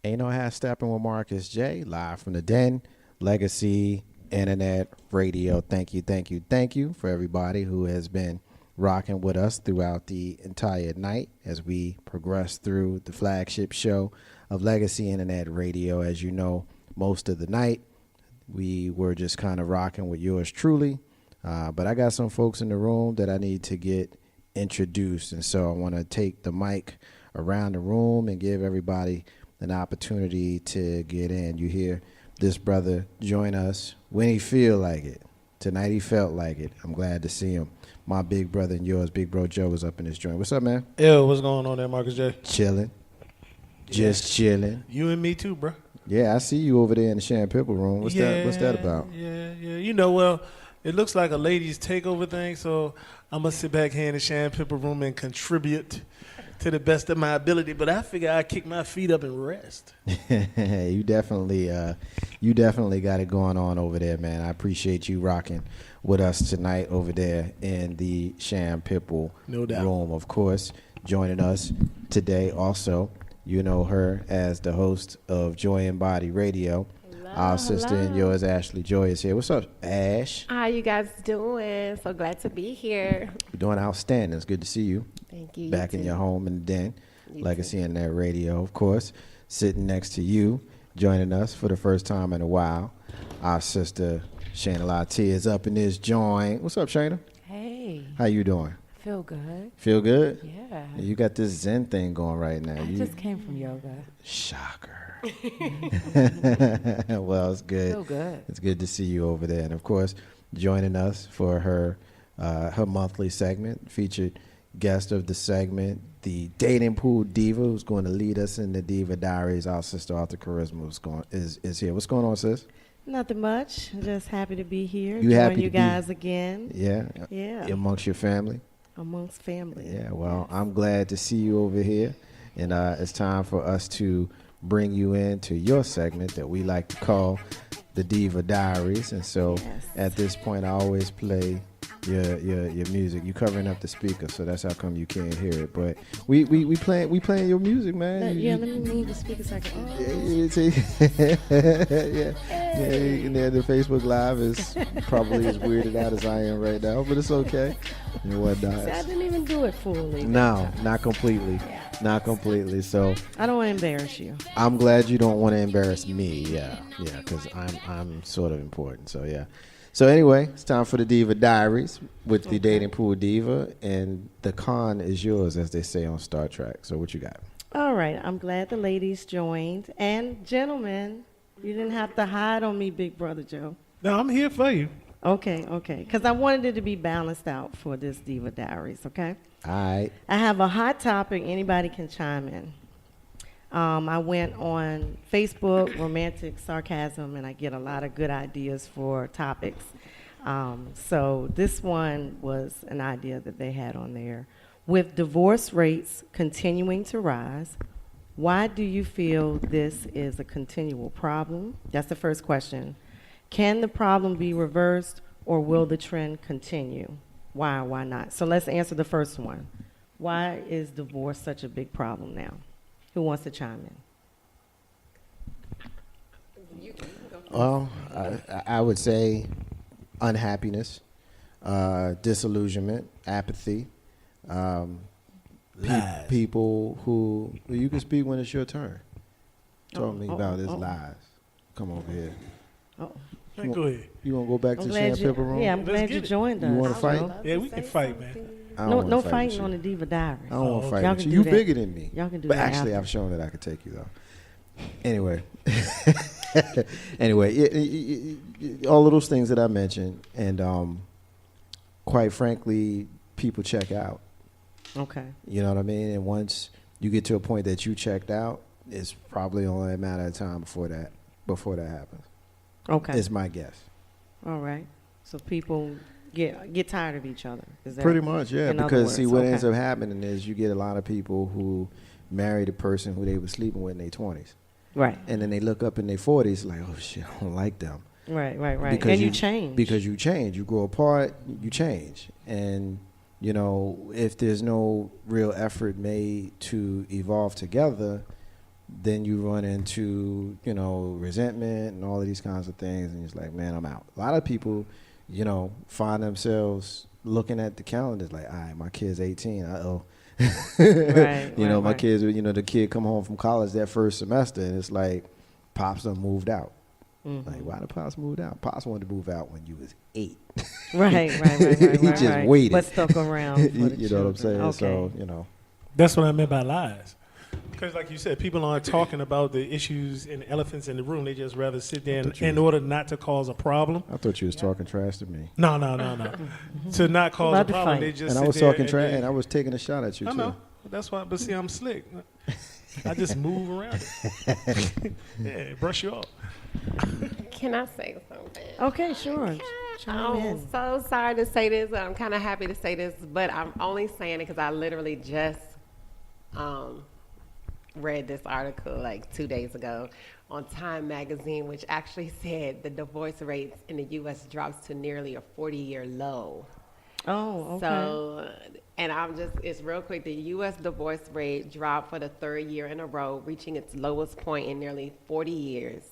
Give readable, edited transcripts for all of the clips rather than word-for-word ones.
Ain't no half stepping with Marcus J. Live from the Den, Legacy Internet Radio. Thank you, thank you, thank you for everybody who has been rocking with us throughout the entire night as we progress through the flagship show of Legacy Internet Radio. As you know, most of the night we were just kind of rocking with yours truly. But I got some folks in the room that I need to get introduced. And so I want to take the mic around the room and give everybody an opportunity to get in. You hear this brother join us when he feel like it. Tonight he felt like it. I'm glad to see him. My big brother and yours, Big Bro Joe, is up in this joint. What's up, man? Yo, what's going on there, Marcus J? Chilling. Just chilling. You and me too, bro. Yeah, I see you over there in the Shan Pipple room. What's that about? Yeah. You know, well, it looks like a ladies' takeover thing, so I'm going to sit back here in the Shan Pipple room and contribute to the best of my ability. But I figure I'd kick my feet up and rest. You definitely got it going on over there, man. I appreciate you rocking with us tonight over there in the Shan Pipple room, of course. Joining us today also, you know her as the host of Joy and Body Radio. Our sister and yours, Ashley Joy, is here. What's up, Ash? How you guys doing? So glad to be here. You're doing outstanding. It's good to see you. Thank you. Back in your home in the Den. Legacy Internet Radio, of course. Sitting next to you, joining us for the first time in a while. Our sister, Shayna Latte, is up in this joint. What's up, Shayna? Hey. How you doing? Feel good. Feel good? Yeah. You got this Zen thing going right now. I just came from yoga. Shocker. Well, it's good. Feel good. It's good to see you over there. And, of course, joining us for her monthly segment, featured guest of the segment, the dating pool diva who's going to lead us in the Diva Diaries. Our sister Arthur Charisma is here. What's going on, sis? Nothing much. Just happy to be here. You join happy you to guys again. Yeah. Yeah. Amongst your family. Amongst family. Yeah. Well, I'm glad to see you over here, and it's time for us to bring you into your segment that we like to call the Diva Diaries. And so, at this point, I always play your music. You covering up the speaker, so that's how come you can't hear it. But we playing your music, man. Let me move the speaker so I can. Yeah. The Facebook Live is probably as weirded out as I am right now, but it's okay. And whatnot. I didn't even do it fully. No, not completely. Not completely. So I don't want to embarrass you. I'm glad you don't want to embarrass me. Yeah, because I'm sort of important. So yeah. So anyway, it's time for the Diva Diaries with the dating pool diva, and the con is yours, as they say on Star Trek. So what you got? All right. I'm glad the ladies joined. And gentlemen, you didn't have to hide on me, Big Brother Joe. No, I'm here for you. Okay. Because I wanted it to be balanced out for this Diva Diaries, okay? All right. I have a hot topic. Anybody can chime in. I went on Facebook, Romantic Sarcasm, and I get a lot of good ideas for topics. So this one was an idea that they had on there. With divorce rates continuing to rise, why do you feel this is a continual problem? That's the first question. Can the problem be reversed, or will the trend continue? Why or why not? So let's answer the first one. Why is divorce such a big problem now? Who wants to chime in? Well, I would say unhappiness, disillusionment, apathy. People who you can speak when it's your turn. Talk me about his lies. Come over here. Oh. Go ahead. You want to go back to the Shan Pipple room? Yeah, I'm glad you joined us. You want to fight? Yeah, we can fight, man. No fighting on the Diva Diaries. I don't want to fight Y'all with can you. do You that. bigger than me. Y'all can do but that actually, after. I've shown that I could take you, though. Anyway, all of those things that I mentioned, and quite frankly, people check out. Okay. You know what I mean? And once you get to a point that you checked out, it's probably only a matter of time before that happens. Okay. It's my guess. All right. So people get tired of each other. Is that Pretty much, yeah. in other Because see, words? what Okay. ends up happening is you get a lot of people who marry the person who they were sleeping with in their 20s. Right. And then they look up in their 40s like, oh, shit, I don't like them. Right. Because And you change. Because you change. You grow apart, you change. And, you know, if there's no real effort made to evolve together, then you run into, resentment and all of these kinds of things, and it's like, man, I'm out. A lot of people, find themselves looking at the calendar like, all right, my kid's 18. Uh-oh. My kids, the kid come home from college that first semester, and it's like, Pops done moved out. Mm-hmm. Like, why did Pops move out? Pops wanted to move out when you was 8. Right. He just waited. But stuck around for the You know what I'm saying? Okay. So, That's what I meant by lies. Because like you said, people aren't talking about the issues and the elephants in the room. They just rather sit there in order not to cause a problem. I thought you was talking trash to me. No. To not cause a problem, they just and I was talking trash, and I was taking a shot at you, too. I know. That's why. But see, I'm slick. I just move around it. Yeah, brush you off. Can I say something? Okay, sure. I'm so sorry to say this, but I'm kind of happy to say this, but I'm only saying it because I literally just read this article like 2 days ago on Time magazine, which actually said the divorce rates in the U.S. drops to nearly a 40-year low. Oh, okay. So, and it's real quick. The U.S. divorce rate dropped for the third year in a row, reaching its lowest point in nearly 40 years,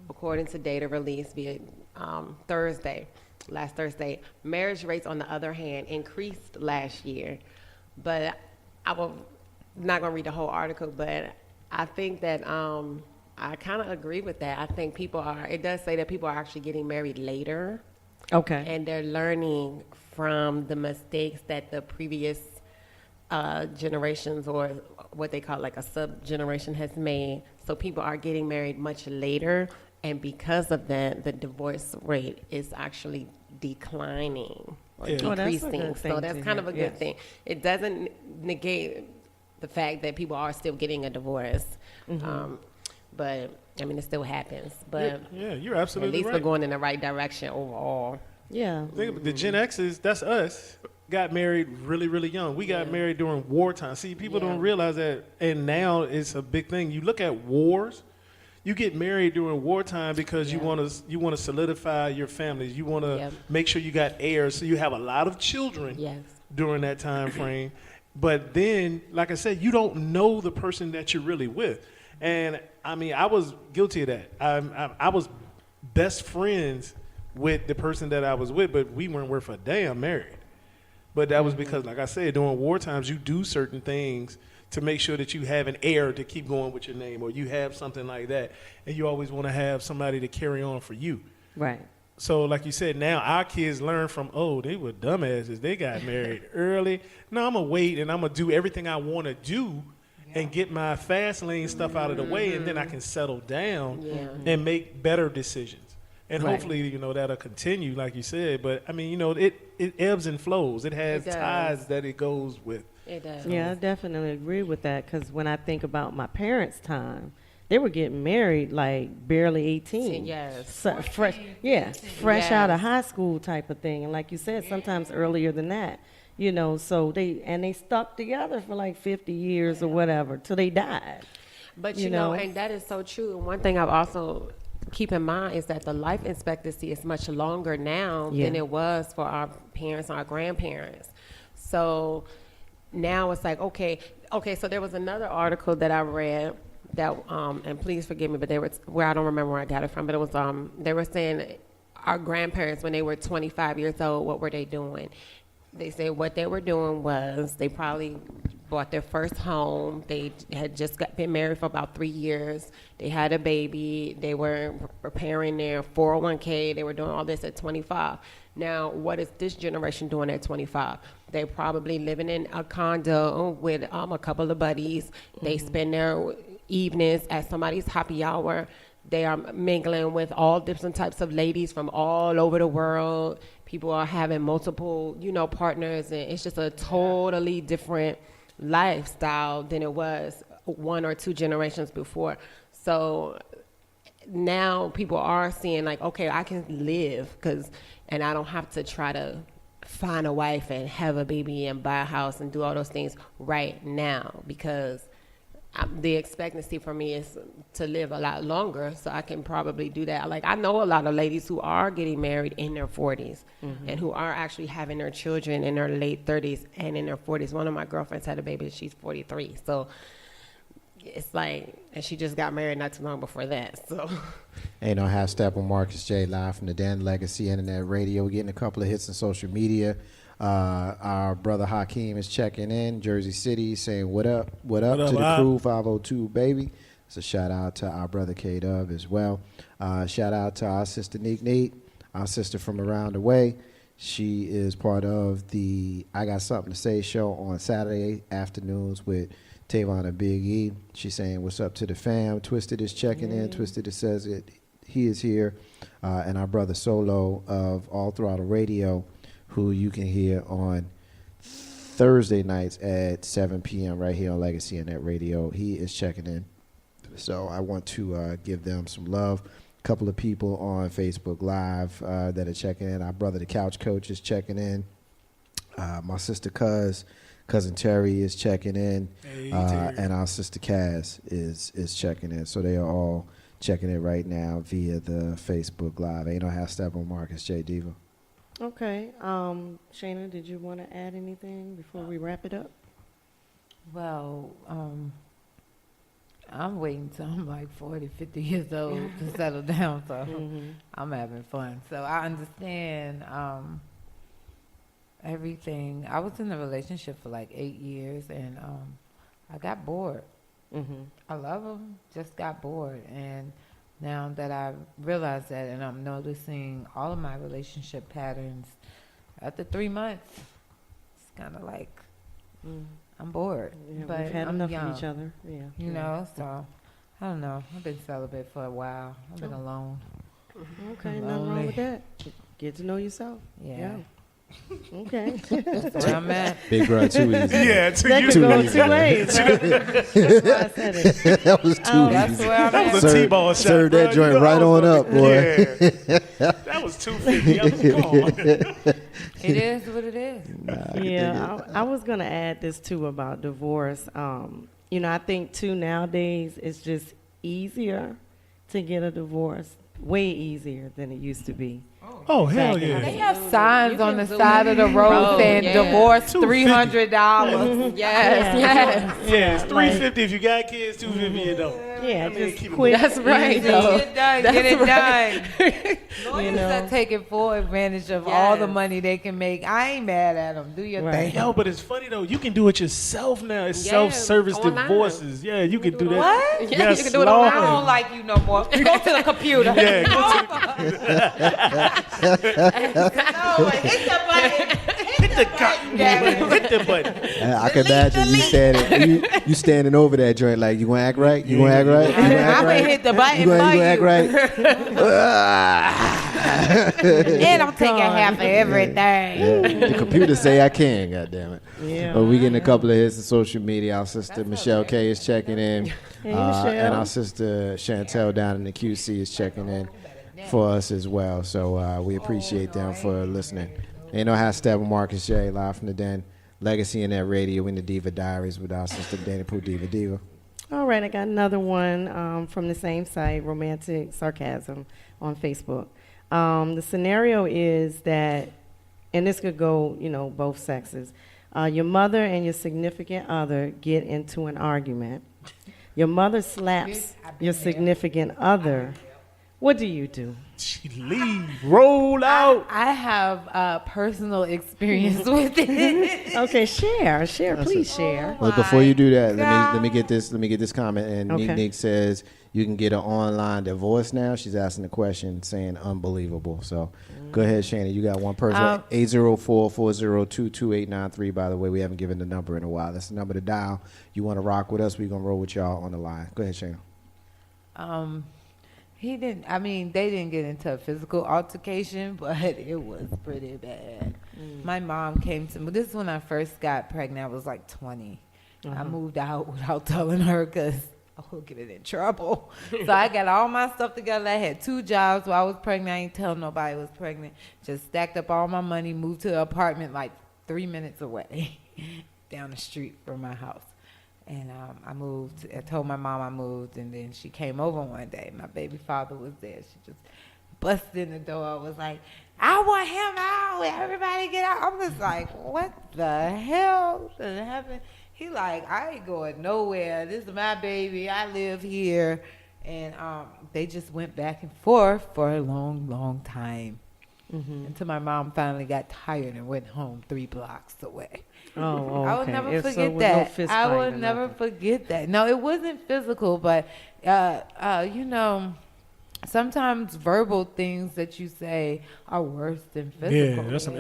according to data released via last Thursday. Marriage rates, on the other hand, increased last year. But I'm not going to read the whole article, but I think that I kind of agree with that. I think it does say that people are actually getting married later. Okay. And they're learning from the mistakes that the previous generations, or what they call like a sub-generation, has made. So people are getting married much later, and because of that, the divorce rate is actually declining or decreasing. So that's kind of a good thing. It doesn't negate the fact that people are still getting a divorce. Mm-hmm. But I mean, it still happens. But you're absolutely at least right. we're going in the right direction overall. Yeah. The Gen X's, that's us, got married really, really young. We got married during wartime. See, people don't realize that, and now it's a big thing. You look at wars, you get married during wartime because you want to solidify your families. You want to make sure you got heirs, so you have a lot of children during that time frame. But then, like I said, you don't know the person that you're really with. And I mean, I was guilty of that. I was best friends with the person that I was with, but we weren't worth a damn married. But that was because, like I said, during war times, you do certain things to make sure that you have an heir to keep going with your name, or you have something like that. And you always want to have somebody to carry on for you. Right. So like you said, now our kids learn from, they were dumbasses. They got married early. No, I'm going to wait and I'm going to do everything I want to do and get my fast lane stuff out of the way, and then I can settle down and make better decisions. And hopefully, that'll continue, like you said. But, I mean, it ebbs and flows. It has ties that it goes with. It does. Yeah, I definitely agree with that, because when I think about my parents' time, they were getting married like barely 18. Yes. So, fresh out of high school type of thing. And like you said, sometimes earlier than that. So they stuck together for like 50 years or whatever till they died. But and that is so true. And one thing I've also keep in mind is that the life expectancy is much longer now than it was for our parents and our grandparents. So now it's like, okay, so there was another article that I read that, and please forgive me, but I don't remember where I got it from, but it was, they were saying our grandparents, when they were 25 years old, what were they doing? They said what they were doing was they probably bought their first home. They had just been married for about 3 years. They had a baby. They were preparing their 401k. They were doing all this at 25. Now, what is this generation doing at 25? They're probably living in a condo with a couple of buddies. They spend their evenings at somebody's happy hour. They are mingling with all different types of ladies from all over the world. People are having multiple, partners, and it's just a totally different lifestyle than it was 1 or 2 generations before. So now people are seeing like, okay, I can live and I don't have to try to find a wife and have a baby and buy a house and do all those things right now, because the expectancy for me is to live a lot longer, so I can probably do that. Like, I know a lot of ladies who are getting married in their 40s and who are actually having their children in their late 30s and in their 40s. One of my girlfriends had a baby, she's 43. So it's like, And she just got married not too long before that. So, Ain't no half step on Marcus J live from the Den Legacy Internet Radio. We're getting a couple of hits on social media. Our brother Hakeem is checking in, Jersey City, saying what up to the crew, 502 baby. So shout out to our brother K Dub as well. Shout out to our sister Neek, our sister from around the way. She is part of the I Got Something to Say show on Saturday afternoons with Tavon and Big E. She's saying what's up to the fam. Twisted is checking in. Twisted says it. He is here. And our brother Solo of All Throttle Radio, who you can hear on Thursday nights at 7 p.m. right here on Legacy Internet Radio. He is checking in. So I want to give them some love. A couple of people on Facebook Live that are checking in. Our brother, the Couch Coach, is checking in. My sister Cousin Terry is checking in. Hey, and our sister Kaz is checking in. So they are all checking in right now via the Facebook Live. Ain't no half step on Marcus J. Diva. Okay. Shayna, did you want to add anything before we wrap it up? Well, I'm waiting till I'm like 40, 50 years old to settle down, so I'm having fun. So I understand everything. I was in a relationship for like 8 years, and I got bored. I love him, just got bored. And now that I realize that, and I'm noticing all of my relationship patterns, after 3 months, it's kind of like I'm bored. Yeah, but we've had I'm enough young, of each other. Yeah. you know, so I don't know. I've been celibate for a while. I've been alone. Okay, nothing wrong with that. Get to know yourself. Yeah. Okay. That's where I'm at. Big bro, too easy. Yeah, That could go two ways. Right? That's why I said it. That was too That's easy. where I'm That at. was a T-ball shot. Serve that bro. joint You know right I was on up, gonna- boy. Yeah. That was 250. I was gone. It is what it is. Yeah, I was going to add this too about divorce. You know, I think too nowadays it's just easier to get a divorce, way easier than it used to be. Oh, hell Back in yeah. the They have signs You on can the do side of the road Road, saying yeah. divorce $250. $300. yes. Yeah, it's $350 if you got kids, $250 you don't. Yeah, I mean, just keep it quick. That's right, easy. though. Get it done. Get That's it right. done. Lawyers know. are taking full advantage of all the Yes. money they can make. I ain't mad at them. Do your Right. thing. Yo, but it's funny though. You can do it yourself now. It's Yeah, self-service online. divorces. Yeah, you can do that. What? Yeah, Yes, you can do it Lord. I don't like you no more. Go to the computer. Yeah, go No, hit the button. Hit the button. Damn it. hit the button. I can imagine you standing over that joint like, you gonna act right? You gonna act right? You gonna act I'm right? gonna hit the button You gonna for act you. right? And I'm taking half of everything. Yeah, the computer say I can, goddammit. Yeah. But we getting a couple of hits on social media. Our sister Michelle K is checking in. Hey, Michelle. And our sister Chantel down in the QC is checking in for us as well. So we appreciate them for listening. Ain't no hashtag with Marcus J, live from the Den. Legacy in that radio in the Diva Diaries with our sister Danny Pooh Diva. All right, I got another one from the same site, Romantic Sarcasm on Facebook. The scenario is that, and this could go, you know, both sexes. Your mother and your significant other get into an argument. Your mother slaps your significant other. What do you do? She leave, roll out. I have personal experience with it. Okay, share, please share. Well, before you do that, God. let me get this comment. And Okay. Nick says you can get an online divorce now. She's asking the question, saying unbelievable. So go ahead, Shana. You got one person. 804-402-2893. By the way, we haven't given the number in a while. That's the number to dial. You want to rock with us? We're gonna roll with y'all on the line. Go ahead, Shana. He didn't. I mean, they didn't get into a physical altercation, but it was pretty bad. My mom came to me. This is when I first got pregnant. I was like 20. I moved out without telling her because I would get in trouble. So I got all my stuff together. I had 2 jobs while I was pregnant. I ain't tell nobody I was pregnant. Just stacked up all my money, moved to an apartment like 3 minutes away down the street from my house. And I moved. I told my mom I moved, and then she came over one day. My baby father was there. She just busted in the door. I was like, I want him out. Everybody get out. I'm just like, what the hell did happen? He like, I ain't going nowhere. This is my baby. I live here. And they just went back and forth for a long, long time. Until my mom finally got tired and went home 3 blocks away. Oh, okay. I will never forget no that. fist I fight will or never nothing. forget that. No, it wasn't physical, but you know, sometimes verbal things that you say are worse than physical. Yeah, that's some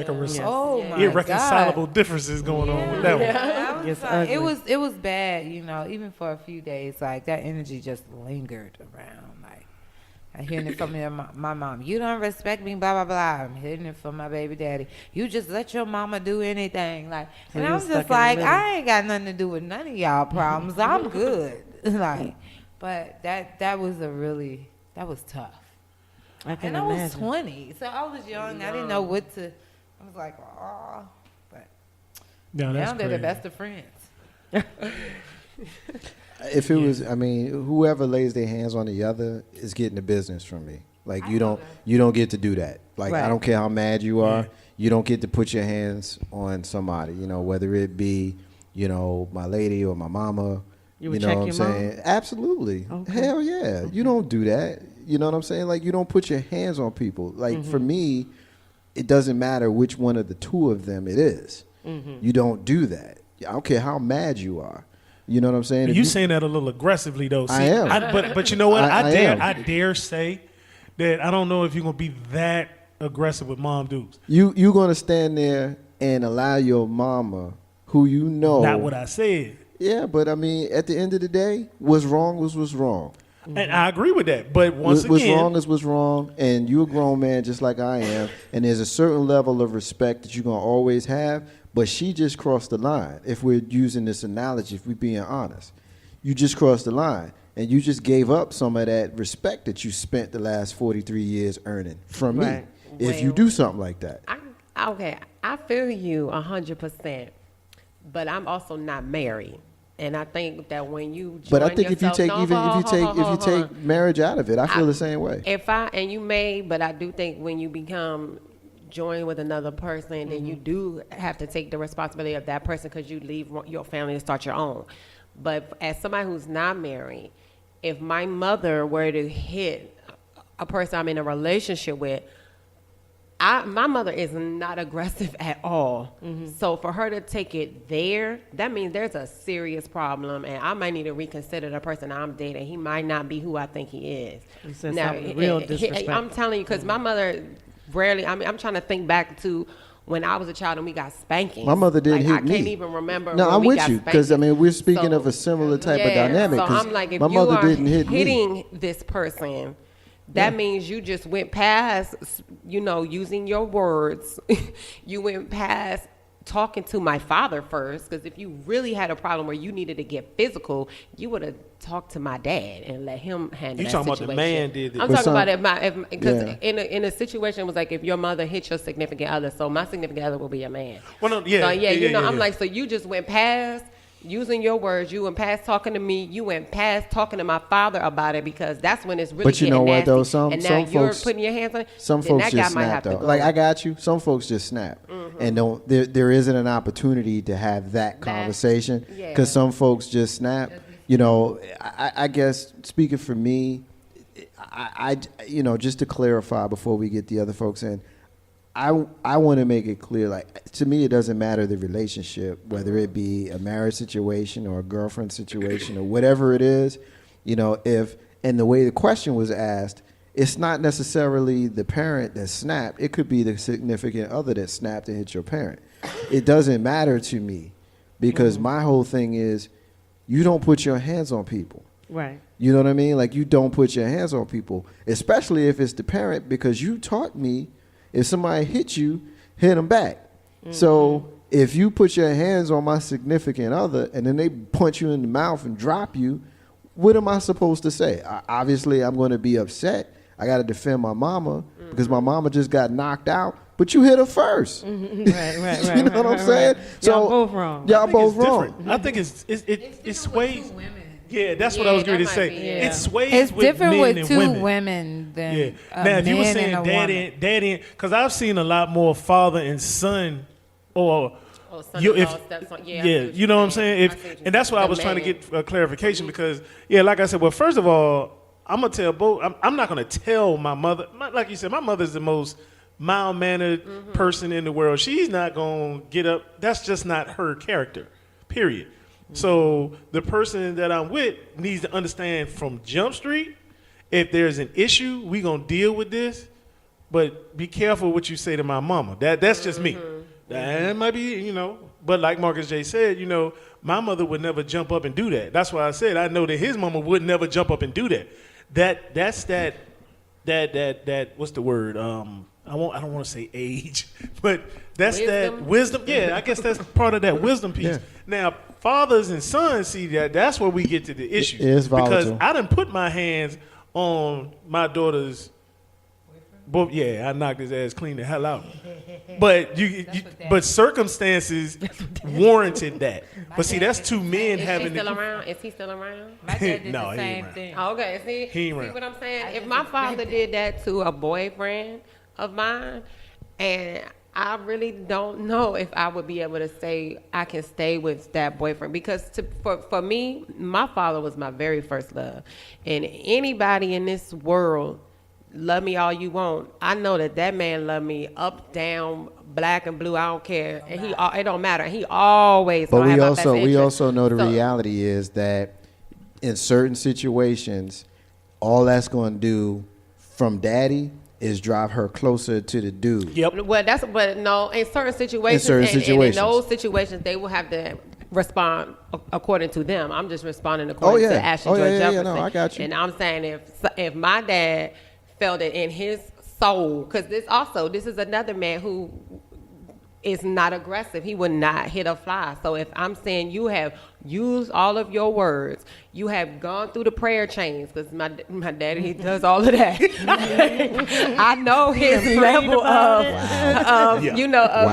Oh my irreconcilable God. differences going on with that one. I was It's like, ugly. it was bad, you know, even for a few days. Like that energy just lingered around. Like I hearing it from my mom. You don't respect me, blah blah blah. I'm hearing it from my baby daddy. You just let your mama do anything. Like, So and you I was was just stuck in the like, middle. I ain't got nothing to do with none of y'all problems. I'm good. Like, but that was tough. I can And I was imagine. 20, so I was young. I didn't know what to. I was like, oh, but Yeah, that's now they're the crazy. best of friends. If it was, I mean, whoever lays their hands on the other is getting the business from me. Like you don't get to do that. Like I Right. don't care how mad you are, Yeah. you don't get to put your hands on somebody. You know, whether it be, you know, my lady or my mama. You would know check what I'm your mom? saying? Absolutely. Okay. Hell yeah. You don't do that. You know what I'm saying? Like you don't put your hands on people. Like for me, it doesn't matter which one of the two of them it is. You don't do that. I don't care how mad you are. You know what I'm saying? If You saying that a little aggressively though. I am. But you know what? I am. I dare say that I don't know if you're gonna be that aggressive with mom dudes. you're gonna stand there and allow your mama, who you know, Not what I said. yeah, but I mean, at the end of the day, what's wrong was wrong. And I agree with that. But once What's again, wrong is what's wrong, and you're a grown man just like I am, and there's a certain level of respect that you're gonna always have. But she just crossed the line. If we're using this analogy, if we're being honest, you just crossed the line, and you just gave up some of that respect that you spent the last 43 years earning from me. Right. If you Well, do something like that. I feel you 100%, but I'm also not married, and I think that when you join But I think if you yourself- take marriage out of it, I feel the same way. and you may, but I do think when you become joined with another person, then you do have to take the responsibility of that person because you leave your family and start your own. But as somebody who's not married, if my mother were to hit a person I'm in a relationship with, my mother is not aggressive at all. So for her to take it there, that means there's a serious problem, and I might need to reconsider the person I'm dating. He might not be who I think he is. You said something real disrespectful. I'm telling you, because my mother rarely. I mean, I'm trying to think back to when I was a child and we got spankings. My mother didn't hit I can't me. even remember. No, when I'm we with got you because I mean we're speaking So- of a similar type of yeah, dynamic. So 'cause I'm like, if my you mother are didn't hit me. hitting this person, that means you just went past, you know, using your words. You went past talking to my father first, because if you really had a problem where you needed to get physical, you would have talked to my dad and let him handle You that talking about the situation. man did it. I'm But talking about some- because Yeah. in a situation it was like if your mother hit your significant other, so my significant other will be a man. Well, no, yeah, So yeah, you know, yeah, I'm yeah. like, so you just went past using your words, you went past talking to me, you went past talking to my father about it, because that's when it's really But you know getting what, nasty. though? Some and now you're folks- putting your hands on it. Some then folks that guy just might snap have to though. go. Like I got you. Some folks just snap, and don't. There isn't an opportunity to have that conversation yeah. because some folks just snap. You know, I guess speaking for me, I you know, just to clarify before we get the other folks in, I want to make it clear, like, to me, it doesn't matter the relationship, whether it be a marriage situation or a girlfriend situation or whatever it is, you know, and the way the question was asked, it's not necessarily the parent that snapped. It could be the significant other that snapped and hit your parent. It doesn't matter to me because my whole thing is you don't put your hands on people. Right. You know what I mean? Like, you don't put your hands on people, especially if it's the parent, because you taught me if somebody hit you, hit them back. So if you put your hands on my significant other and then they punch you in the mouth and drop you, what am I supposed to say? Obviously, I'm going to be upset. I got to defend my mama because my mama just got knocked out, but you hit her first. Right. You know what I'm saying? Y'all both wrong. Y'all I think both it's wrong. different. I think it It's sways. different with 2 women. Yeah, that's what Yeah, I was going that to might say. be, yeah. It sways It's with different men with and 2 women. women than Yeah. a Now, if you were man and a saying woman. daddy, because I've seen a lot more father and son, or Oh, son-in-law, stepson. Yeah, you know what I'm saying? And that's why I was trying to get a clarification because, like I said, well, first of all, I'm going to tell both. I'm not going to tell my mother. Like you said, my mother's the most mild-mannered person in the world. She's not going to get up. That's just not her character, period. So the person that I'm with needs to understand from Jump Street, if there's an issue, we going to deal with this. But be careful what you say to my mama. That's just me. That might be, but like Marcus J said, my mother would never jump up and do that. That's why I said I know that his mama would never jump up and do that. That's what's the word? I don't want to say age, but that's wisdom. That wisdom. Yeah, I guess that's part of that wisdom piece. Yeah. Now, fathers and sons see that. That's where we get to the issue. It is volatile. Because I done put my hands on my daughter's. But I knocked his ass clean the hell out. But but circumstances warranted that. But see, that's two men having. Is he still around? My dad did the same thing. Okay, see what I'm saying? If my father did that to a boyfriend of mine, and I really don't know if I would be able to say I can stay with that boyfriend because for me, my father was my very first love, and anybody in this world. Love me all you want. I know that man loved me up, down, black and blue. I don't care, and it don't matter. He always. But we also know the reality is that in certain situations, all that's going to do from daddy is drive her closer to the dude. Yep. Well, but no, in certain situations, and in those situations, they will have to respond according to them. I'm just responding according to Ashley Joy Jefferson. No, I got you. And I'm saying if my dad felt it in his soul, because this is another man who is not aggressive. He would not hit a fly. So if I'm saying you have used all of your words, you have gone through the prayer chains, because my daddy, he does all of that. I know his level of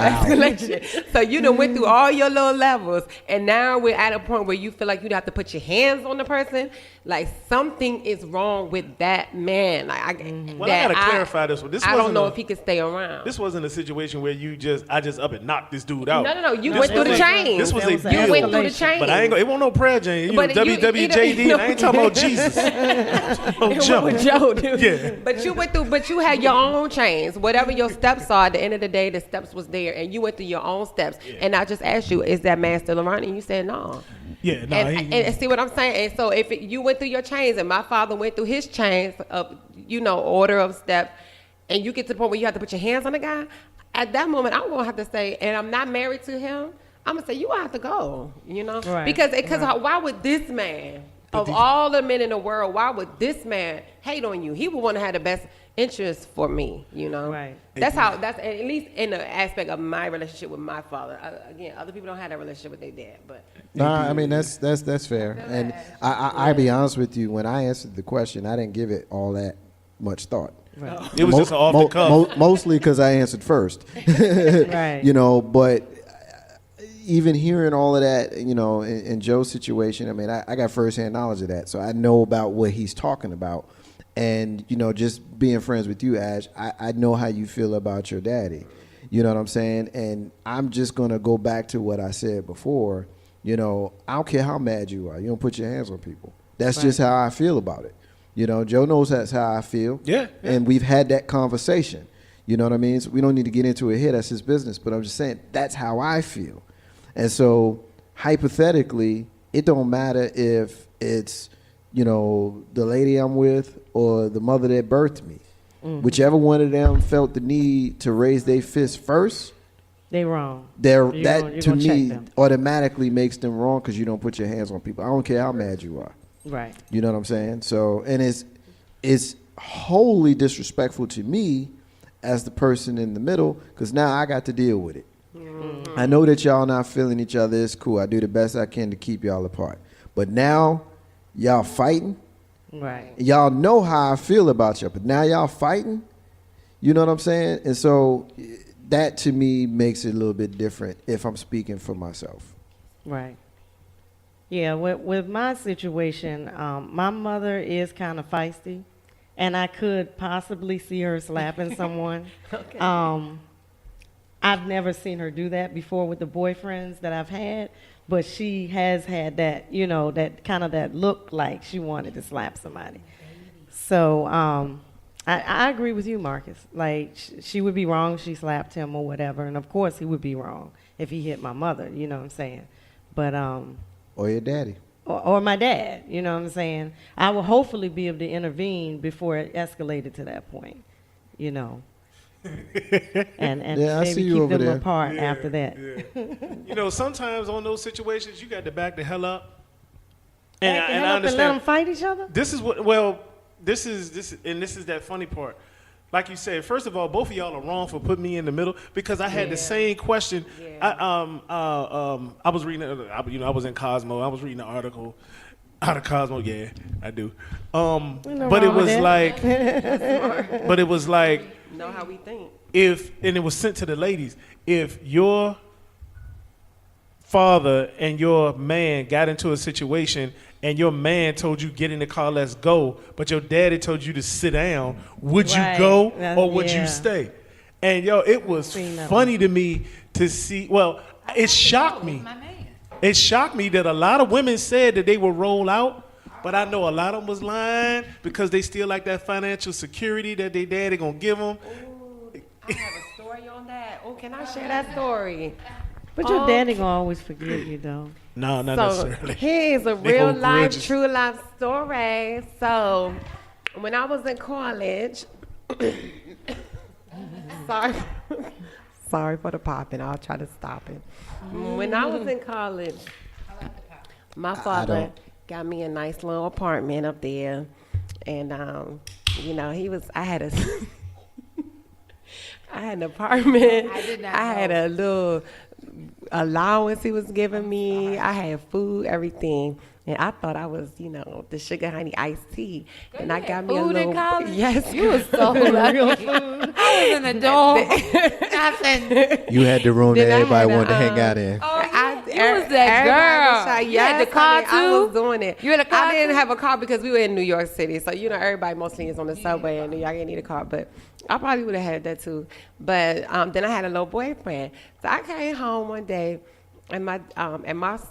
escalation. So you done went through all your little levels, and now we're at a point where you feel like you have to put your hands on the person. Like something is wrong with that man. Like I gotta clarify this one. I don't know if he could stay around. This wasn't a situation where I just up and knocked this dude out. No. You went through the chains. This was a deal. You went through the chains. But it won't no prayer chain. WWJD. I ain't talking about Jesus. Joe, dude. Yeah. But you had your own chains. Whatever your steps are, at the end of the day, the steps was there, and you went through your own steps. Yeah. And I just asked you, is that man still around? And you said no. Yeah, no. And see what I'm saying? And so if you went through your chains, and my father went through his chains of, order of steps, and you get to the point where you have to put your hands on the guy, at that moment, I'm gonna have to say, and I'm not married to him, I'm gonna say you have to go, right. Because why would this man of all the men in the world, why would this man hate on you? He would want to have the best interest for me, Right. That's at least in the aspect of my relationship with my father. Again, other people don't have that relationship with their dad, but. Nah, I mean that's fair. And I be honest with you, when I answered the question, I didn't give it all that much thought. Right. It was just off the cuff. Mostly because I answered first. Right. But even hearing all of that, in Joe's situation, I mean, I got firsthand knowledge of that, so I know about what he's talking about. And, just being friends with you, Ash, I know how you feel about your daddy. You know what I'm saying? And I'm just going to go back to what I said before. I don't care how mad you are. You don't put your hands on people. That's just how I feel about it. Joe knows that's how I feel. Yeah. And we've had that conversation. You know what I mean? So we don't need to get into it here. That's his business. But I'm just saying that's how I feel. And so hypothetically, it don't matter if it's, the lady I'm with or the mother that birthed me. Mm-hmm. Whichever one of them felt the need to raise their fist first, they wrong. That to me automatically makes them wrong because you don't put your hands on people. I don't care how mad you are. Right. You know what I'm saying? So, and it's wholly disrespectful to me as the person in the middle because now I got to deal with it. Mm-hmm. I know that y'all not feeling each other. It's cool. I do the best I can to keep y'all apart. But now y'all fighting. Right. Y'all know how I feel about y'all, but now y'all fighting. You know what I'm saying? And so that to me makes it a little bit different if I'm speaking for myself. Right. Yeah, with my situation, my mother is kind of feisty, and I could possibly see her slapping someone. Okay. I've never seen her do that before with the boyfriends that I've had, but she has had that, that kind of that look like she wanted to slap somebody. So I agree with you, Marcus. Like, she would be wrong if she slapped him or whatever, and of course he would be wrong if he hit my mother, you know what I'm saying? But or your daddy. Or my dad, you know what I'm saying? I will hopefully be able to intervene before it escalated to that point, and maybe keep them apart after that. Yeah. Sometimes on those situations, you got to back the hell up. And I understand. And let them fight each other? This is that funny part. Like you said, first of all, both of y'all are wrong for putting me in the middle because I had the same question. Yeah. I was reading, I was in Cosmo. I was reading an article out of Cosmo. Yeah, I do. But it was like, know how we think. And it was sent to the ladies. If your father and your man got into a situation and your man told you get in the car, let's go, but your daddy told you to sit down, would you go or would you stay? And it was funny to me to see. Well, it shocked me. It shocked me that a lot of women said that they would roll out, but I know a lot of them was lying because they still like that financial security that their daddy gonna give them. Ooh, I have a story on that. Oh, can I share that story? But your daddy gonna always forgive you, though. No, not necessarily. Here's a real life, true life story. So, when I was in college, sorry for the popping. I'll try to stop it. When I was in college, my father got me a nice little apartment up there, and I had an apartment. I had a little allowance he was giving me. I had food, everything. And I thought I was, the sugar honey iced tea. And I got me a little. In college? Yes, you was so lucky. I was in the dorm. Nothing. You had the room that everybody wanted to hang out in. You was that girl. You had the car too? I was doing it. You had a car? I didn't have a car because we were in New York City. So, everybody mostly is on the subway in New York. I didn't need a car. But I probably would have had that too. But then I had a little boyfriend. So I came home one day. And my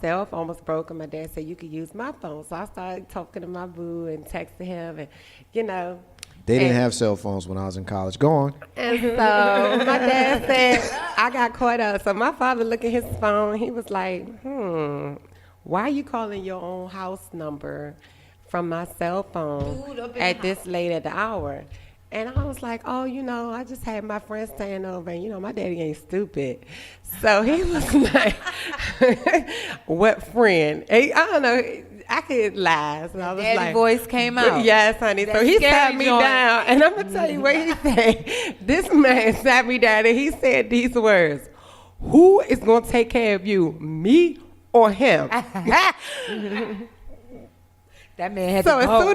cell phone was broken. My dad said, you could use my phone. So I started talking to my boo and texting him. And, They didn't have cell phones when I was in college. Go on. And so my dad said, I got caught up. So my father looked at his phone. He was like, why are you calling your own house number from my cell phone at this late at the hour? And I was like, I just had my friend staying over, and, my daddy ain't stupid. So he was like, what friend? And I don't know. I could lie. So I was daddy like, voice came out. Yes, honey. So he sat me down, and I'm going to tell you what he said. This man sat me down, and he said these words: who is going to take care of you, me or him? That man had so to go.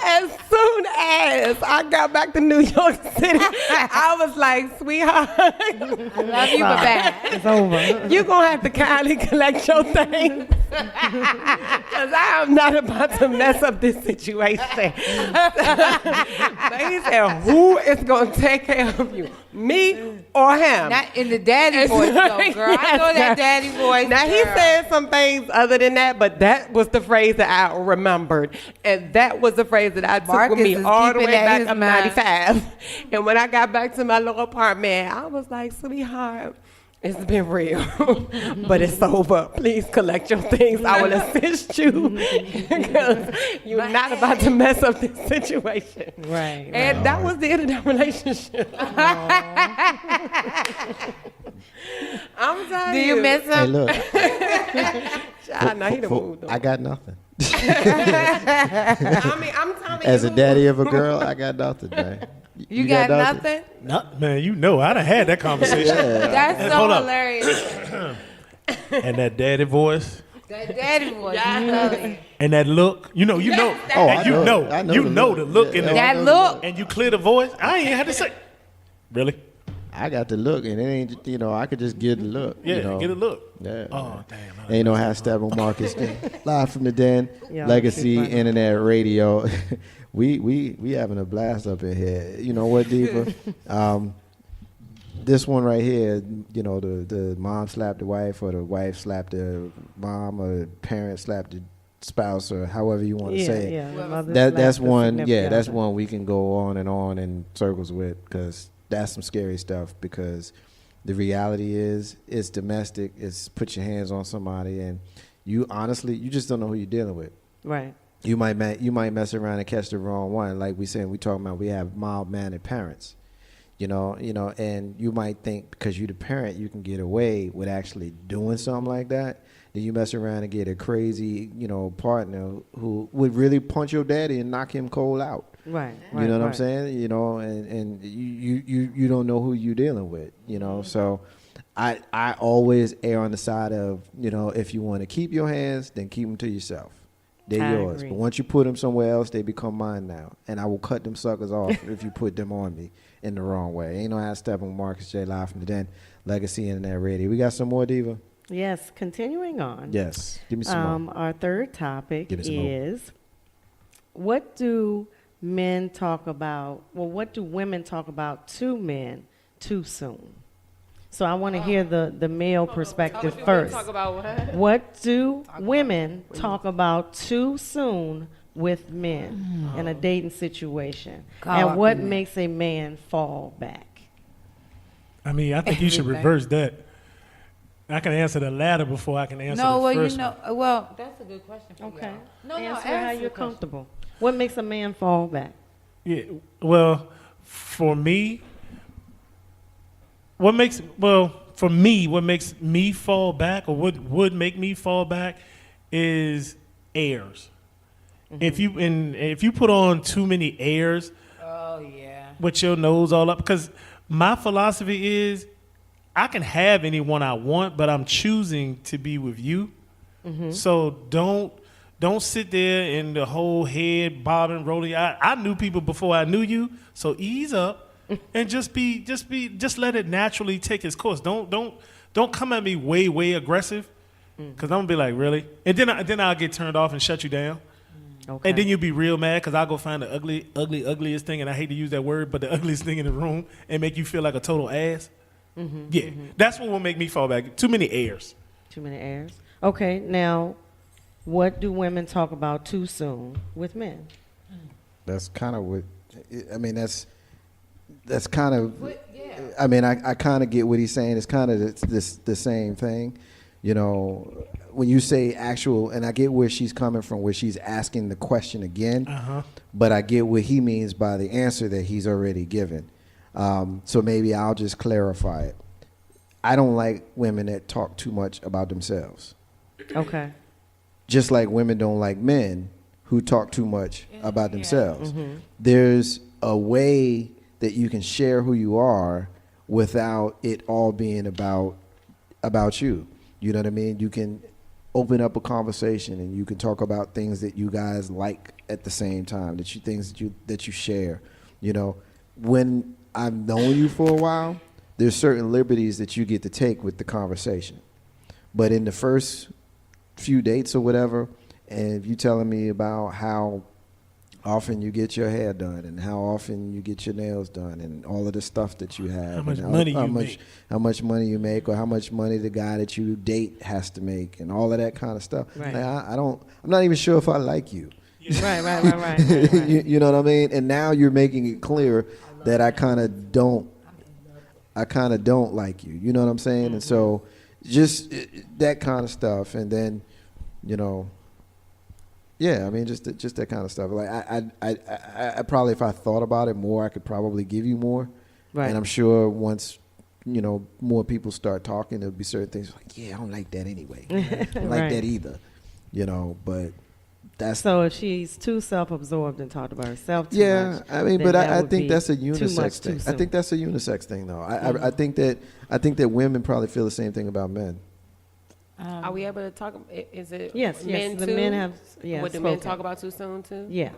As soon as I got back to New York City, I was like, sweetheart, I love you, but bad. It's over. You're going to have to kindly collect your things because I am not about to mess up this situation. But he said, who is going to take care of you, me or him? Not in the daddy voice, though, girl. Yes, I know that daddy voice. Now, girl. he said some things other than that, but that was the phrase that I remembered. And that was the phrase that I took with me all the way back up 95. And when I got back to my little apartment, I was like, sweetheart, it's been real, but it's over. Please collect your things. I will assist you because you're not about to mess up this situation. Right. And that was the end of that relationship. I'm telling you. Do you miss him? Hey, look. I know he done moved on. I got nothing. I mean, I'm telling you. As a daddy of a girl, I got nothing, man. You got nothing? Man, I done had that conversation. That's And so hold up. hilarious. And that daddy voice. That daddy voice. And that look. You know. I know the look in the That look. And you clear the voice. I ain't had to say. Really? I got the look, and it ain't, I could just get the look. Yeah, get a look. Yeah. Oh, damn. Ain't no hashtag on Marcus. Live from the Den, Yeah, Legacy she's funny. Internet Radio. we having a blast up in here. You know what, Diva? this one right here, the mom slapped the wife, or the wife slapped the mom, or the parent slapped the spouse, or however you want to say it. Yeah, the mother That's slapped the one. Yeah, significant that's other. one we can go on in circles with, because that's some scary stuff. Because the reality is, it's domestic. It's put your hands on somebody, and you just don't know who you're dealing with. Right. You might mess around and catch the wrong one. Like we said, we talking about, we have mild-mannered parents. And you might think because you're the parent, you can get away with actually doing something like that. Then you mess around and get a crazy, partner who would really punch your daddy and knock him cold out. Right. You know what I'm saying? And you don't know who you're dealing with. So I always err on the side of, if you want to keep your hands, then keep them to yourself. They're yours. Agree. But once you put them somewhere else, they become mine now. And I will cut them suckers off if you put them on me in the wrong way. Ain't no how to step on Marcus J. Live from the Den, Legacy Internet Radio. We got some more, Diva? Yes, continuing on. Yes. Give me some more. Our third topic Give me some more. is, what do men talk about, what do women talk about to men too soon? So I want to hear the male perspective first. Talk about what? What do women talk about too soon with men in a dating situation? And what makes a man fall back? I mean, I think you should reverse that. I can answer the latter before I can answer the first one. Well, that's a good question for Okay. y'all. Answer how you're comfortable. What makes a man fall back? Yeah, well, for me, what makes me fall back, or what would make me fall back, is airs. If you put on too many airs, Oh yeah. with your nose all up, because my philosophy is, I can have anyone I want, but I'm choosing to be with you. So don't sit there and the whole head bobbing, rolling. I knew people before I knew you, so ease up and just let it naturally take its course. Don't come at me way aggressive, because I'm gonna be like, really, and then I'll get turned off and shut you down. Okay. And then you'll be real mad because I'll go find the ugliest thing, and I hate to use that word, but the ugliest thing in the room, and make you feel like a total ass. That's what will make me fall back. Too many airs. Too many airs. Okay, now, what do women talk about too soon with men? That's kind of what, I mean, that's kind of, I mean, I kind of get what he's saying. It's kind of the same thing. When you say actual, and I get where she's coming from, where she's asking the question again, but I get what he means by the answer that he's already given. So maybe I'll just clarify it. I don't like women that talk too much about themselves. Okay. Just like women don't like men who talk too much about themselves. There's a way that you can share who you are without it all being about you. You know what I mean? You can open up a conversation and you can talk about things that you guys like at the same time, things that you share. When I've known you for a while, there's certain liberties that you get to take with the conversation. But in the first few dates or whatever, and if you telling me about how often you get your hair done and how often you get your nails done and all of the stuff that you have, How much and money you make. how much money you make, or how much money the guy that you date has to make, and all of that kind of stuff. Right. Like, I'm not even sure if I like you. Right. You know what I mean? And now you're making it clear that I kind of don't like you. You know what I'm saying? And so just that kind of stuff. And then, yeah, I mean, just that kind of stuff. Like I probably, if I thought about it more, I could probably give you more. Right. And I'm sure once, more people start talking, there'll be certain things like, yeah, I don't like that anyway. I don't like that either. But that's... So if she's too self-absorbed and talked about herself too much, I mean, then but that I would think be that's a too much unisex too thing. I soon. think that's a unisex thing, though. I think that women probably feel the same thing about men. Are we able to talk? Is it Yes, men the too? men have Would the men spoken. talk about too soon too? Yeah.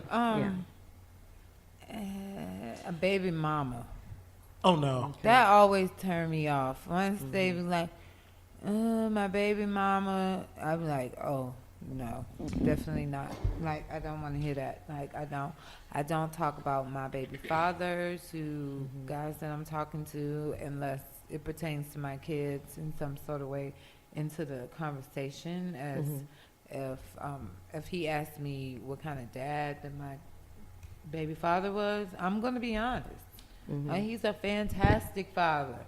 A baby mama. Oh no. That always turned me off. Once they be like, my baby mama, I be like, oh no, definitely not. Like, I don't want to hear that. Like, I don't talk about my baby fathers, guys that I'm talking to, unless it pertains to my kids in some sort of way into the conversation. As if he asked me what kind of dad that my baby father was, I'm gonna be honest. He's a fantastic father.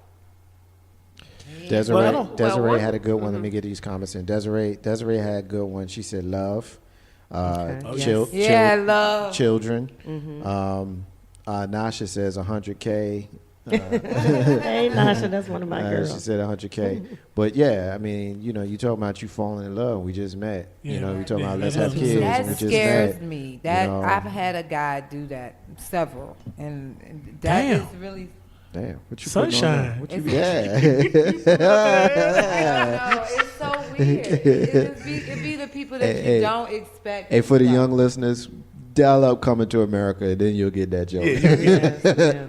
Desiree had a good one. Let me get these comments in. Desiree had a good one. She said love. Love. Children. Nasha says 100K. Hey, Nasha, that's one of my girls. She said 100K. But yeah, I mean, you talking about you falling in love. We just met. We talking about let's have kids. That we just scares met. me. I've had a guy do that, several, and that is really. Damn, what you Sunshine. What you I know, it's so weird. It'd be the people that you don't expect. Hey, for the young listeners, dial up Coming to America, and then you'll get that joke.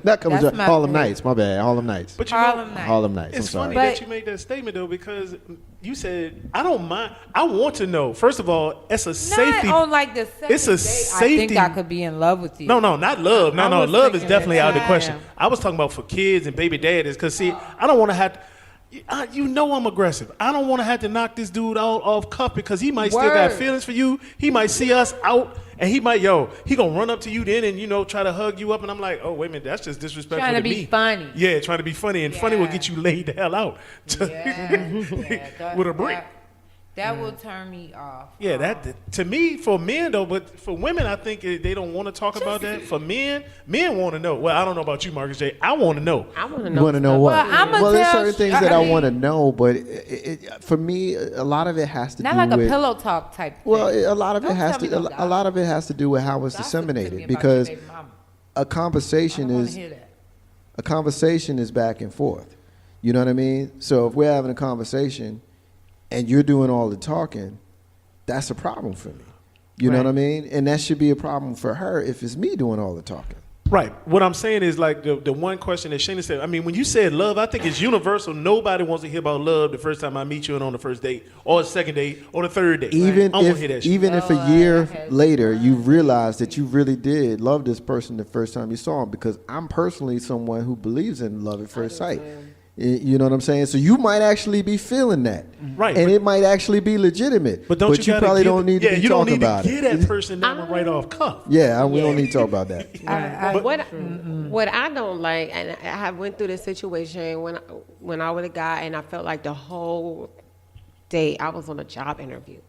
Not Coming to Harlem Nights. My bad, Harlem Nights. But Harlem Nights. It's funny that you made that statement though, because you said I don't mind. I want to know. First of all, it's a safety. Not on like the second it's a date, safety. I think I could be in love with you. No, not love. No, love is definitely out of the question. Yeah. I was talking about for kids and baby daddies, because see, I don't want to have. I'm aggressive. I don't want to have to knock this dude off cuff, because he might still got feelings for you. He might see us out, and he might, he gonna run up to you then and try to hug you up, and I'm like, oh wait a minute, that's just disrespectful Trying to me. be funny. Yeah, trying to be funny, and funny will get you laid the hell out with a brick. That will turn me off. Yeah, that to me, for men though, but for women, I think they don't want to talk about that. For men want to know. Well, I don't know about you, Marcus J. I want to know. I want to You know. want to know what? Well, there's certain things that I want to know, but for me, a lot of it has to not do like with a pillow talk type thing. Well, a lot of it Don't has tell me to. no A lot of it has to do with how it's Gossip to me disseminated, about because your baby mama. a conversation I don't wanna is hear that. a conversation is back and forth. You know what I mean? So if we're having a conversation and you're doing all the talking, that's a problem for me. You know what I mean? And that should be a problem for her if it's me doing all the talking. Right. What I'm saying is, like, the one question that Shana said, I mean, when you said love, I think it's universal. Nobody wants to hear about love the first time I meet you and on the first date or the second date or the third date. Even I don't want to hear that shit. even if a year later you realize that you really did love this person the first time you saw him, because I'm personally someone who believes in love at first sight. You know what I'm saying? So you might actually be feeling that, right? And it might actually be legitimate. But you probably don't need to be talking about it. Yeah, you don't need to get that person that one right off cuff. Yeah, we don't need to talk about that. What I don't like, and I went through this situation when I was a guy, and I felt like the whole day I was on a job interview.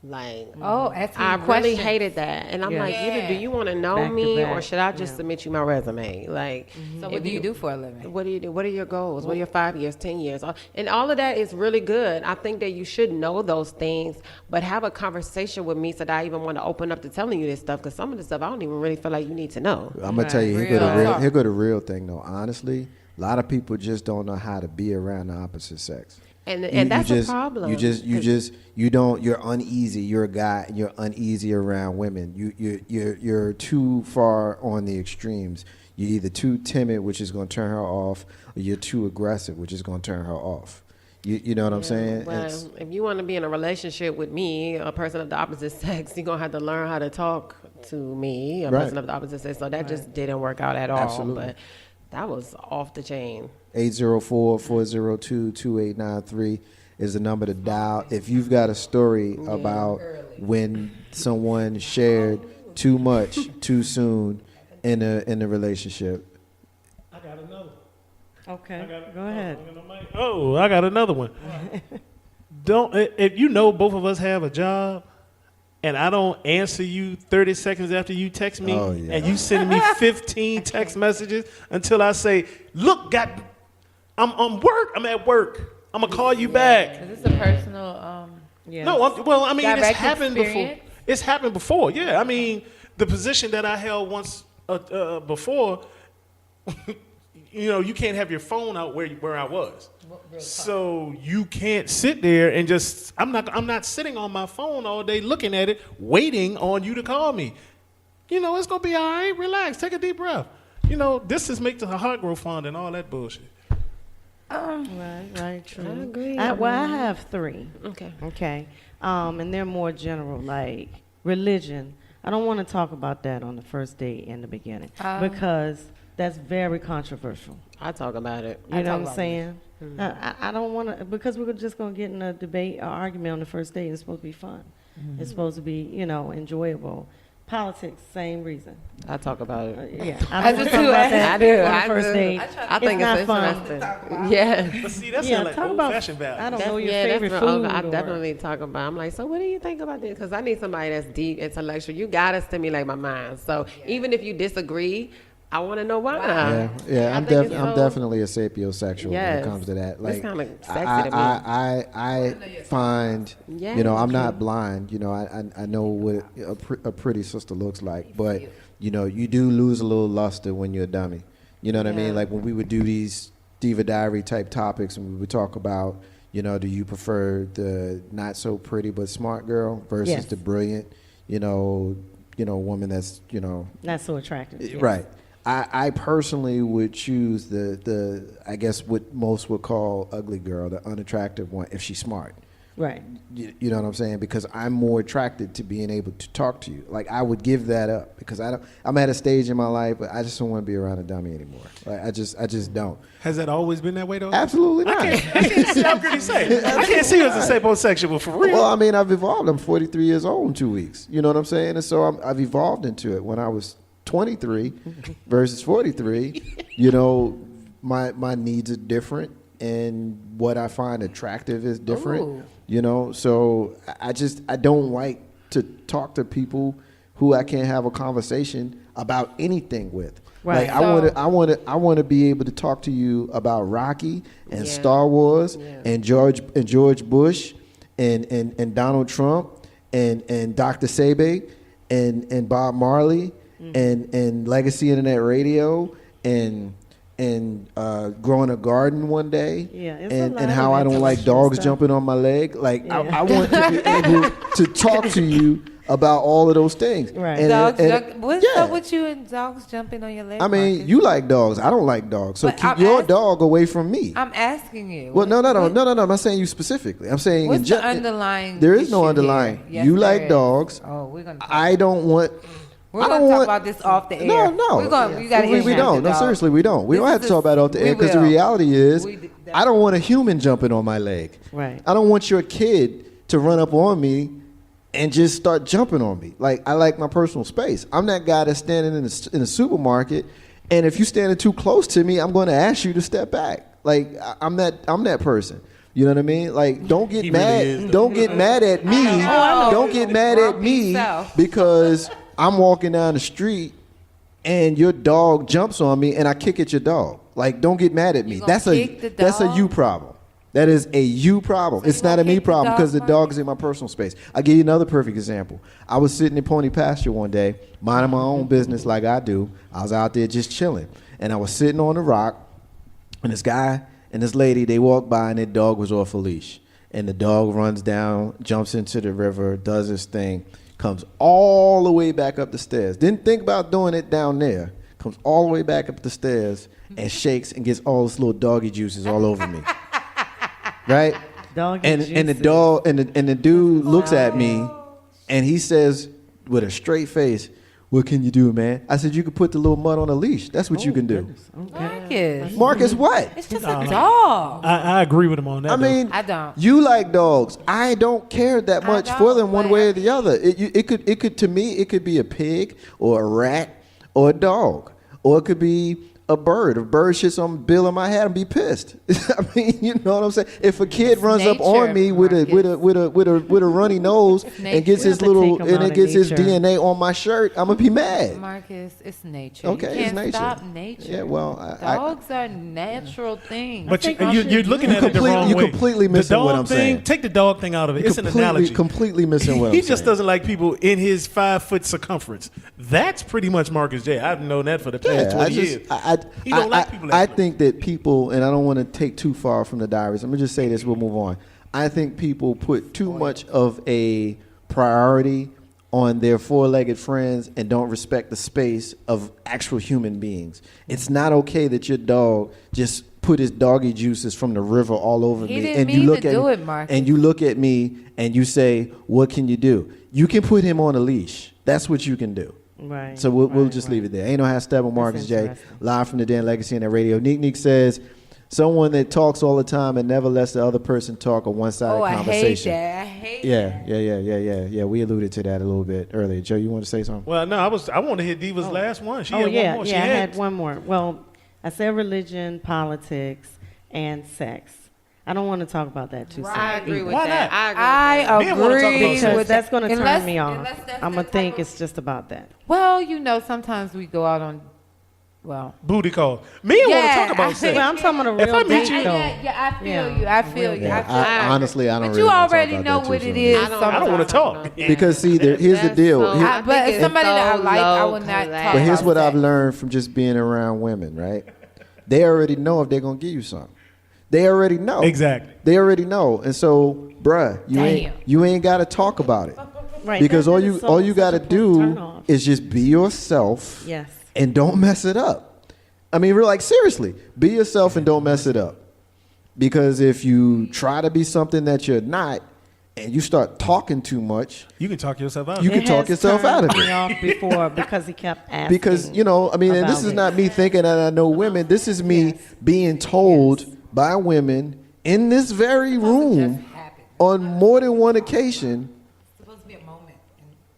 Like, I really hated that, and I'm like, either do you want to know me, or should I just submit you my resume? Like, so what do you do for a living? What do you do? What are your goals? What are your 5 years, 10 years? And all of that is really good. I think that you should know those things, but have a conversation with me so that I even want to open up to telling you this stuff, because some of the stuff I don't even really feel like you need to know. I'm gonna tell you, here go the real thing though. Honestly, a lot of people just don't know how to be around the opposite sex. And that's a problem. You're uneasy. You're a guy and you're uneasy around women. You're too far on the extremes. You're either too timid, which is going to turn her off, or you're too aggressive, which is going to turn her off. You know what I'm saying? Well, if you want to be in a relationship with me, a person of the opposite sex, you're going to have to learn how to talk to me, a person of the opposite sex. So that just didn't work out at all. Absolutely. But that was off the chain. 804-402-2893 is the number to dial. If you've got a story about when someone shared too much too soon in a relationship. I got another. Okay, go ahead. Oh, I got another one. If both of us have a job, and I don't answer you 30 seconds after you text me, and you send me 15 text messages until I say, look, I'm at work. I'm going to call you back. Is this a personal... No, it's happened experience? before. It's happened before, yeah. I mean, the position that I held once before, you can't have your phone out where I was. So you can't sit there and just, I'm not sitting on my phone all day looking at it, waiting on you to call me. It's going to be all right. Relax. Take a deep breath. This is make the heart grow fond and all that bullshit. Right, true. I agree. I have 3. Okay. And they're more general, like religion. I don't want to talk about that on the first date in the beginning because that's very controversial. I talk about it. You know what I'm saying? I don't want to, because we're just going to get in a debate or argument on the first date. It's supposed to be fun. It's supposed to be, enjoyable. Politics, same reason. I talk about it. Yeah, I don't talk about that I do. on the first date. I think not it's fun. interesting. Yeah. But see, that's Yeah, like talk about, old-fashioned value. I don't know your Yeah, favorite that's food. I or- definitely talk about. I'm like, so what do you think about this? Because I need somebody that's deep, intellectual. You gotta stimulate my mind. So even if you disagree, I want to know why. Yeah. I I'm think it's I'm definitely a sapiosexual when Yes. it comes to that. It's Like, kinda sexy to me. I find, Yeah, I'm you not blind. I know what a pretty sister looks like, but you do lose a little luster when you're a dummy. You know what I mean? Like when we would do these Diva Diary type topics, and we would talk about, do you prefer the not so pretty but smart girl versus the brilliant, woman that's, Not so attractive. Yes. right. I personally would choose the I guess what most would call ugly girl, the unattractive one, if she's smart. Right. You know what I'm saying? Because I'm more attracted to being able to talk to you. Like I would give that up because I'm at a stage in my life, but I just don't want to be around a dummy anymore. Like I just don't. Has that always been that way, though? Absolutely not. I can't see how could he say. I can't see you as a sapiosexual for real. Well, I mean, I've evolved. I'm 43 years old in 2 weeks. You know what I'm saying? And so I've evolved into it. When I was 23 versus 43, my needs are different, and what I find attractive is different. So I don't like to talk to people who I can't have a conversation about anything with. Right. Like I want to be able to talk to you about Rocky and Star Wars and George Bush and Donald Trump and Dr. Sebi and Bob Marley and Legacy Internet Radio and growing a garden one day, and how I don't like dogs jumping on my leg. Like I want to be able to talk to you about all of those things. Right. What's up with you and dogs jumping on your leg? I mean, Marcus? you like dogs. I don't like dogs. So But keep I'm your dog away from me. I'm asking you. Well, no. I'm not saying you specifically. I'm saying What's the underlying? there is no issue underlying. here? Yes, You there like is. dogs. Oh, we're gonna. I don't want. We're I gonna don't talk want- about this off the air. No. We gotta we don't. No, seriously, we don't. We don't have to talk about it off the air because the reality is, I don't want a human jumping on my leg. Right. I don't want your kid to run up on me and just start jumping on me. Like I like my personal space. I'm that guy that's standing in the supermarket, and if you're standing too close to me, I'm going to ask you to step back. Like I'm that person. You know what I mean? Like don't get mad. Don't get mad at me. Don't get mad at me because I'm walking down the street and your dog jumps on me and I kick at your dog. Like don't get mad at me. That's a you problem. That is a you problem. So it's you not a gonna me kick the problem dog, because the Marcus? dog is in my personal space. I'll give you another perfect example. I was sitting in Pony Pasture one day, minding my own business like I do. I was out there just chilling. And I was sitting on the rock, and this guy and this lady, they walked by, and their dog was off a leash. And the dog runs down, jumps into the river, does his thing, comes all the way back up the stairs. Didn't think about doing it down there. Comes all the way back up the stairs and shakes and gets all this little doggy juices all over me. Right? And the dude looks at me and he says with a straight face, "What can you do, man?" I said, "You can put the little mutt on a leash. That's what you can do." Marcus, what? It's just a dog. I agree with him on that. I mean, I don't. You like dogs. I don't care that much for them one way or the other. It could to me it could be a pig or a rat or a dog, or it could be a bird. If a bird shits on the bill of my head, I'd be pissed. I mean, you know what I'm saying? If a kid runs up on me with a runny nose and gets his little and it gets his DNA on my shirt, I'm gonna be mad. Marcus, it's nature. Okay, you can't it's nature. stop nature. Yeah, well, dogs are natural things. But you're looking at it the wrong way. You're completely missing what I'm saying. Take the dog thing out of it. It's an analogy. Completely missing what I'm saying. He just doesn't like people in his 5-foot circumference. That's pretty much Marcus J. I've known that for the past 20 years. He don't like people like I that. think that people, and I don't want to take too far from the diaries. Let me just say this, we'll move on. I think people put too much of a priority on their four-legged friends and don't respect the space of actual human beings. It's not okay that your dog just put his doggy juices from the river all over He me. didn't And you mean look to at do me, it, Marcus. and you look at me and you say, "What can you do?" You can put him on a leash. That's what you can do. Right. So we'll just leave it there. Ain't no hashtag Marcus J. interesting. Live from the Dan Legacy and Radio. Neek says, Someone that talks all the time and never lets the other person talk, a one-sided conversation. I hate that. Yeah. We alluded to that a little bit earlier. Joe, you want to say something? Well, no, I want to hit Diva's last one. She had one more. I had one more. Well, I said religion, politics, and sex. I don't want to talk about that too soon. I agree with Why that. not? I agree. Men wanna talk about sex. Because that's going to turn Unless- me off. unless that's I'm the going to think type of- it's just about that. Well, sometimes we go out on, Booty call. Men want to talk about sex. Well, I'm talking about a If I real meet date, you- though. I feel Yeah. you. I feel you. Yeah, honestly, I don't But really you wanna talk already about know that what too it soon. is. I don't I don't want to talk. Because see, here's the deal. But if somebody that I like, I would not talk But here's about what I've sex. learned from just being around women, right? They already know if they're going to give you something. They already know. Exactly. They already know. And so, bruh, Damn. you ain't got to talk about it. Right. Because that is all you got to such a turn do off. is just be yourself Yes. and don't mess it up. I mean, like, seriously, be yourself and don't mess it up. Because if you try to be something that you're not and you start talking too much, You can talk yourself out. you can talk yourself out of me it. off before because he kept asking. Because, I mean, and this about is it. not me thinking that I know women. This is me being told by women in this very room on more than one occasion,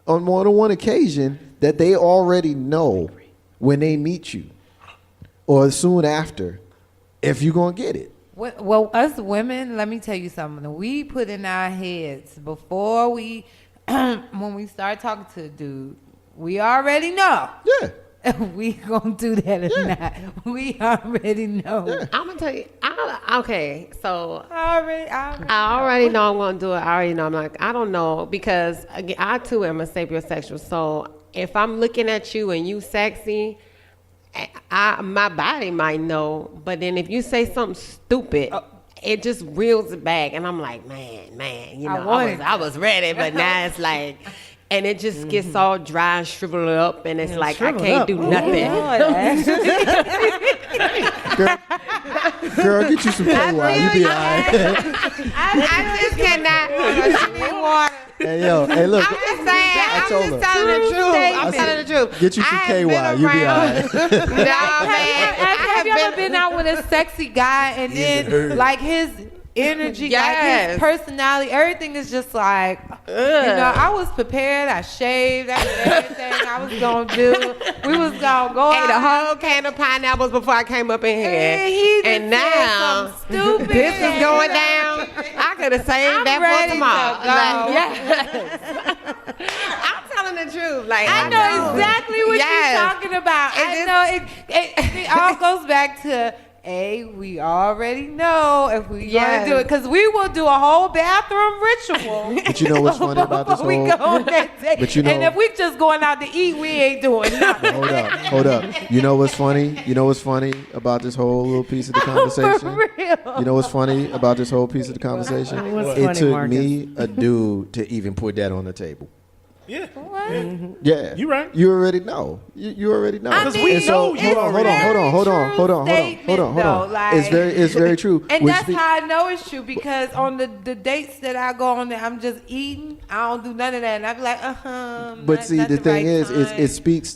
on more than one occasion, that they already know when they meet you or soon after if you're going to get it. Well, us women, let me tell you something. We put in our heads before we, when we start talking to a dude, we already know. Yeah. If we gonna do that or not. We already know. Yeah. I'm gonna tell you. Okay, so I already know I'm gonna do it. I already know. I'm like, I don't know, because again, I too am a sapiosexual. So if I'm looking at you and you sexy, my body might know. But then if you say something stupid, it just reels it back, and I'm like, man, I was ready, but now it's like. And it just gets all dry and shriveled up, and it's like I can't do nothing. Girl, get you some KY. You be all right. I just cannot. She need water. Hey, look. I'm just saying. I'm told just her. telling the truth. I'm telling the truth. Get you some I KY. have been You be all around- right. Nah, man. Have you ever been out with a sexy guy and then like his energy, like his personality, everything is just like, I was prepared. I shaved. I did everything I was gonna do. We was gonna go Ate a out. whole can of pineapples before I came up in here. And he just And now said something stupid. this is going down. I could have saved I'm that ready for tomorrow. to go. Like, yes. I'm telling the truth. Like I know exactly what you're talking about. I know it all goes back to we already know if we gonna do it, because we will do a whole bathroom ritual. But you know what's funny about this before we whole... go on that date. But you know- and if we just going out to eat, we ain't doing nothing. Hold up. You know what's funny? You know what's funny about this whole little piece of the conversation? For real. You know what's funny about this whole piece of the conversation? What's It funny, took Marcus? me, a dude, to even put that on the table. Yeah. Yeah. You right. You already know. You already know. I mean, And so, it's hold on. very true statement, though, It's very true. And Which that's how I know it's true, because on the dates that I go on, I'm just eating. I don't do none of that, and I be like, But not- see, not the thing right is, time.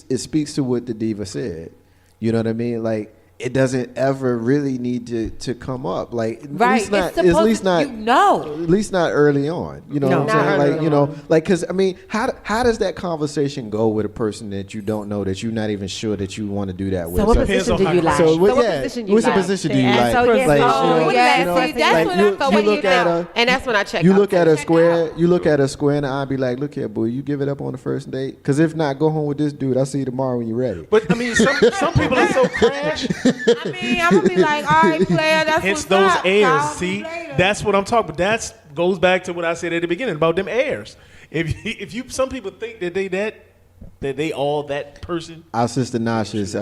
it speaks to what the diva said. You know what I mean? Like, it doesn't ever really need to come up. Like, Right. at least not At least not early on. You know No, what I'm saying? not Like, early like, because I mean, how does that conversation go with a person that you don't know, that you're not even sure that you want to do that with? So what Depends position on do how you like? So what What position you what's the like? position do you And like? so, yes, Like, oh, you know, yeah, you know, see, that's like, when I thought when you look at think. And that's when I check. you out. look at a square. You look at a square, and I be like, "Look here, boy. You give it up on the first date. Because if not, go home with this dude. I'll see you tomorrow when you're ready." But I mean, some people are so crash. I mean, I'm gonna be like, all right, player, that's Hence what's those up. airs. Call me See, later. that's what I'm talking about. That goes back to what I said at the beginning about them airs. If you, some people think that they all that person. Our sister Nasha's,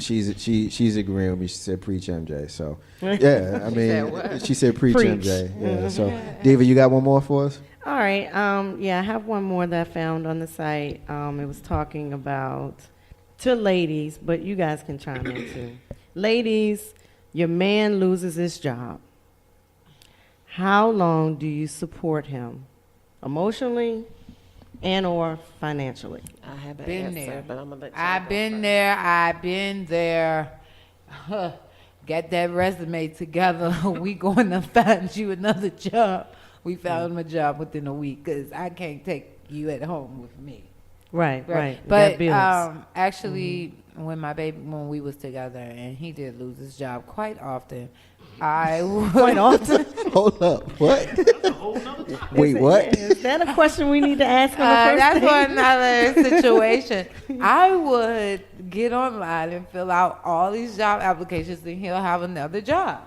she's agreeing with me. She said, "Preach MJ." So yeah, I mean, she said, "Preach Preach. MJ." Yeah. So, Diva, you got one more for us? All right. Yeah, I have one more that I found on the site. It was talking about to ladies, but you guys can chime in too. Ladies, your man loses his job. How long do you support him, emotionally and or financially? I haven't Been answered, there. but I'm gonna let you I've been there. get that resume together. We going to find you another job. We found him a job within a week because I can't take you at home with me. Right. But actually, when we was together and he did lose his job quite often, quite often. Hold up. What? Wait, what? Is that a question we need to ask on the first that's date? for another situation. I would get online and fill out all these job applications, and he'll have another job.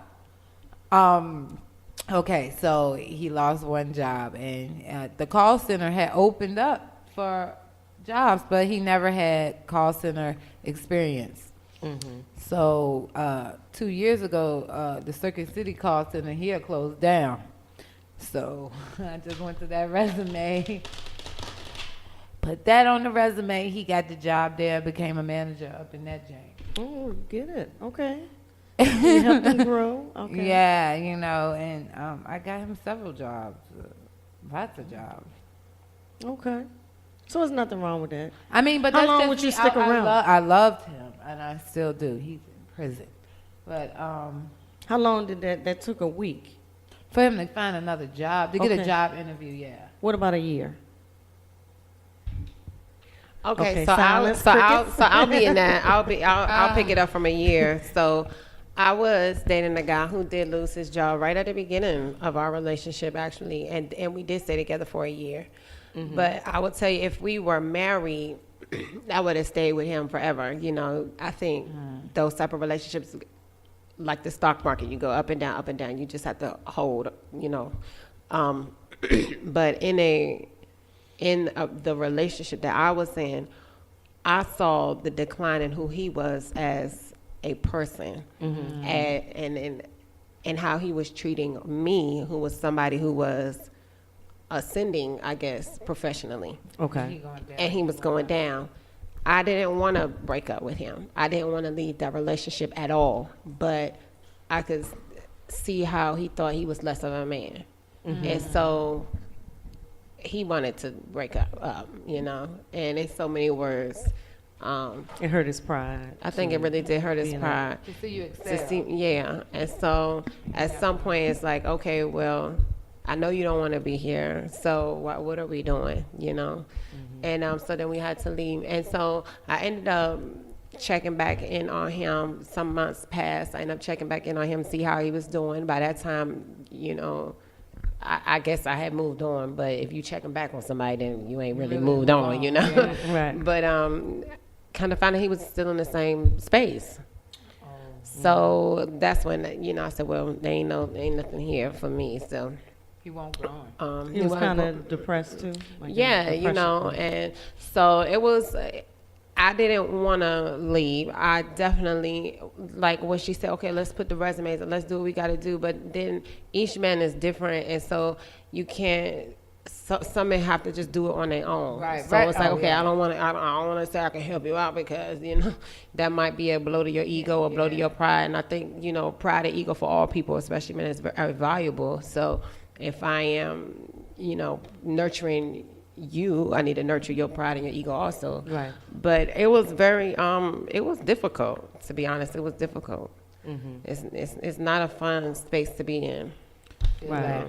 Okay, so he lost one job, and the call center had opened up for jobs, but he never had call center experience. Mm-hmm. So 2 years ago, the Circuit City call center here closed down. So I just went to that resume, put that on the resume. He got the job there, became a manager up in that jank. Oh, get it. Okay. You helped him grow. Okay. Yeah, and I got him several jobs, lots of jobs. Okay. So there's nothing wrong with that. I mean, but how that's long just would you me. stick around? I loved him, and I still do. He's in prison, but how long did that took a week? For him to find another job, to get a job interview, yeah. What about a year? Okay, so I'll be in that. I'll pick it up from a year. So I was dating a guy who did lose his job right at the beginning of our relationship, actually, and we did stay together for a year. Mm-hmm. But I would tell you, if we were married, I would have stayed with him forever. I think those type of relationships, like the stock market, you go up and down, up and down. You just have to hold, But in the relationship that I was in, I saw the decline in who he was as a person, mm-hmm. and how he was treating me, who was somebody who was ascending, I guess, professionally. Okay. And he was going down. I didn't want to break up with him. I didn't want to leave that relationship at all. But I could see how he thought he was less of a man. Mm-hmm. And so he wanted to break up, And in so many words, it hurt his pride. I think it really did hurt his pride. To see you excel. Yeah. And so at some point it's like, okay, well, I know you don't want to be here, so what are we doing, Mm-hmm. And so then we had to leave. And so I ended up checking back in on him. Some months passed. I ended up checking back in on him, see how he was doing. By that time, I guess I had moved on. But if you checking back on somebody, then you ain't really moved on, Yeah. Right. But kind of found out he was still in the same space. So that's when, I said, well, there ain't nothing here for me, so. He won't go on. He was kind of depressed too. And so it was. I didn't want to leave. I definitely, like what she said, okay, let's put the resumes and let's do what we got to do. But then each man is different, and so you can't. Some men have to just do it on their own. Right. So it's like, okay, I don't want to say I can help you out because that might be a blow to your ego or blow to your pride. And I think pride and ego for all people, especially men, is very valuable. So if I am, nurturing you, I need to nurture your pride and your ego also. Right. But it was very, it was difficult, to be honest. It was difficult. Mm-hmm. It's not a fun space to be in. Right.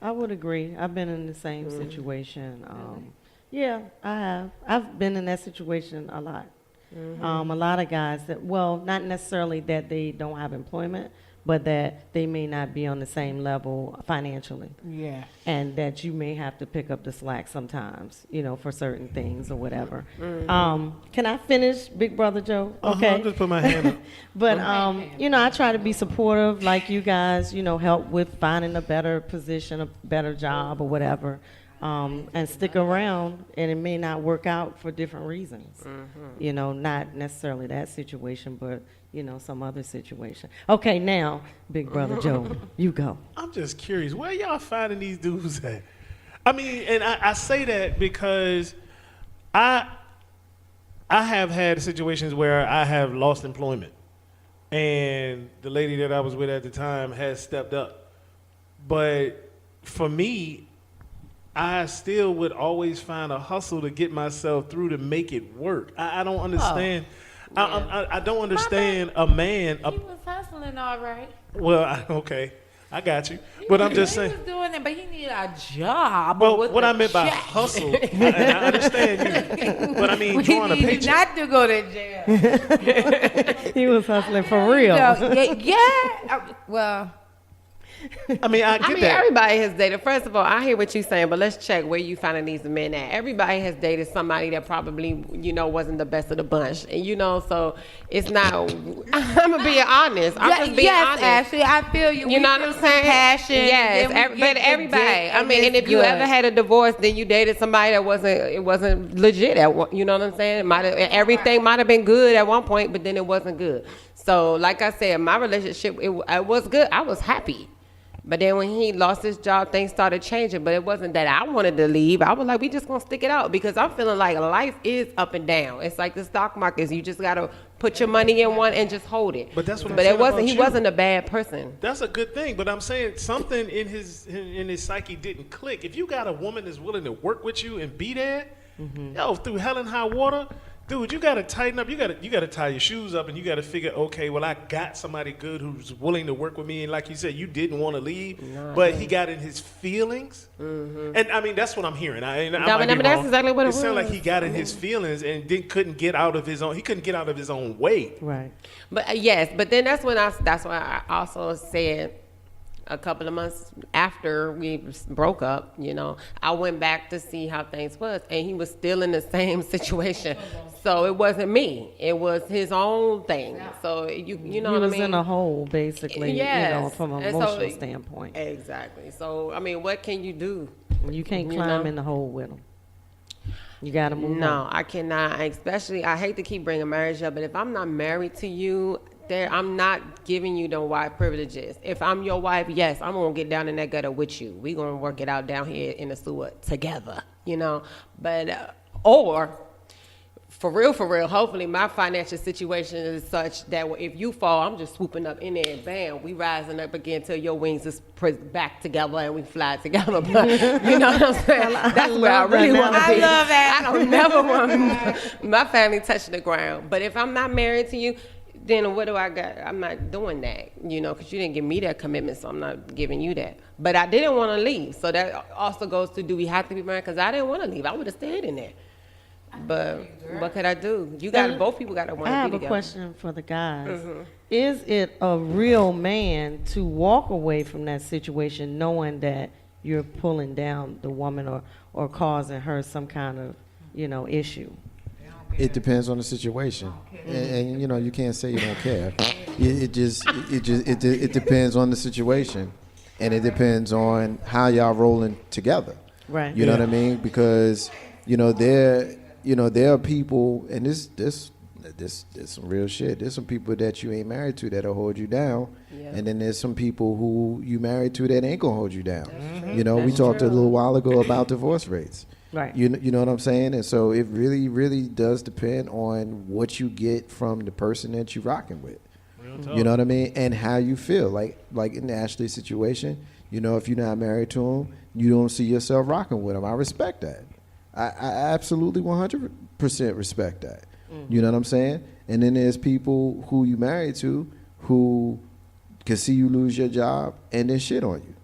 I would agree. I've been in the same situation. Yeah, I have. I've been in that situation a lot. Mm-hmm. A lot of guys that, not necessarily that they don't have employment, but that they may not be on the same level financially. Yeah. And that you may have to pick up the slack sometimes, for certain things or whatever. Mm-hmm. Can I finish, Big Brother Joe? Okay. I'll just put my hand up. But, I try to be supportive like you guys, help with finding a better position, a better job or whatever. And stick around, and it may not work out for different reasons. Mm-hmm. Not necessarily that situation, but some other situation. Okay, now, Big Brother Joe, you go. I'm just curious, where y'all finding these dudes at? I mean, and I say that because I have had situations where I have lost employment, and the lady that I was with at the time has stepped up. But for me, I still would always find a hustle to get myself through to make it work. I don't understand. I don't understand a man. He was hustling all right. Well, okay. I got you. But I'm just saying. He was doing it, but he needed a job. Well, what I meant by hustle, and I understand you. But I mean, drawing a picture. Not to go to jail. He was hustling for real. Well, I mean, I get that. Everybody has dated. First of all, I hear what you're saying, but let's check where you finding these men at. Everybody has dated somebody that probably, wasn't the best of the bunch. And, so it's not, I'm going to be honest. I'm just being honest. Ashley, I feel you. You know what I'm saying? Passion. Yes, but everybody. I mean, and if you ever had a divorce, then you dated somebody that wasn't legit. You know what I'm saying? Everything might have been good at one point, but then it wasn't good. So, like I said, my relationship, it was good. I was happy. But then when he lost his job, things started changing. But it wasn't that I wanted to leave. I was like, we just going to stick it out. Because I'm feeling like life is up and down. It's like the stock market. You just got to put your money in one and just hold it. But that's what But he wasn't a bad person. That's a good thing. But I'm saying something in his psyche didn't click. If you got a woman that's willing to work with you and be there, through hell and high water, dude, you gotta tighten up. You gotta tie your shoes up, and you gotta figure, okay, well, I got somebody good who's willing to work with me. And like you said, you didn't want to leave, but he got in his feelings. And I mean, that's what I'm hearing. That's exactly what it was. It sounded like he got in his feelings and couldn't get out of his own. He couldn't get out of his own way. Right. But yes, but then that's why I also said, a couple of months after we broke up, I went back to see how things was, and he was still in the same situation. So it wasn't me; it was his own thing. So you know what I mean. He was in a hole, basically. Yes. From an emotional standpoint. Exactly. So I mean, what can you do? You can't climb in the hole with him. You got to move on. No, I cannot. Especially, I hate to keep bringing marriage up, but if I'm not married to you, I'm not giving you the white privileges. If I'm your wife, yes, I'm going to get down in that gutter with you. We're going to work it out down here in the sewer together, But, or, for real, hopefully my financial situation is such that if you fall, I'm just swooping up in there and bam, we rising up again till your wings is back together and we fly together. But, you know what I'm saying? That's where I really want to be. I love that. I don't never want my family touching the ground. But if I'm not married to you, then what do I got? I'm not doing that, because you didn't give me that commitment, so I'm not giving you that. But I didn't want to leave, so that also goes to, do we have to be married? Because I didn't want to leave. I would have stayed in there. But what could I do? Both people got to want to be together. I have a question for the guys. Is it a real man to walk away from that situation knowing that you're pulling down the woman or causing her some kind of, issue? It depends on the situation, and you can't say you don't care. It depends on the situation, and it depends on how y'all rolling together. Right. You know what I mean? Because there are people, and this some real shit. There's some people that you ain't married to that'll hold you down, and then there's some people who you married to that ain't gonna hold you down. We talked a little while ago about divorce rates. Right. You know what I'm saying? And so it really, really does depend on what you get from the person that you're rocking with. You know what I mean? And how you feel. Like in Ashley's situation, if you're not married to him, you don't see yourself rocking with him. I respect that. I absolutely 100% respect that. You know what I'm saying? And then there's people who you married to who can see you lose your job and then shit on you.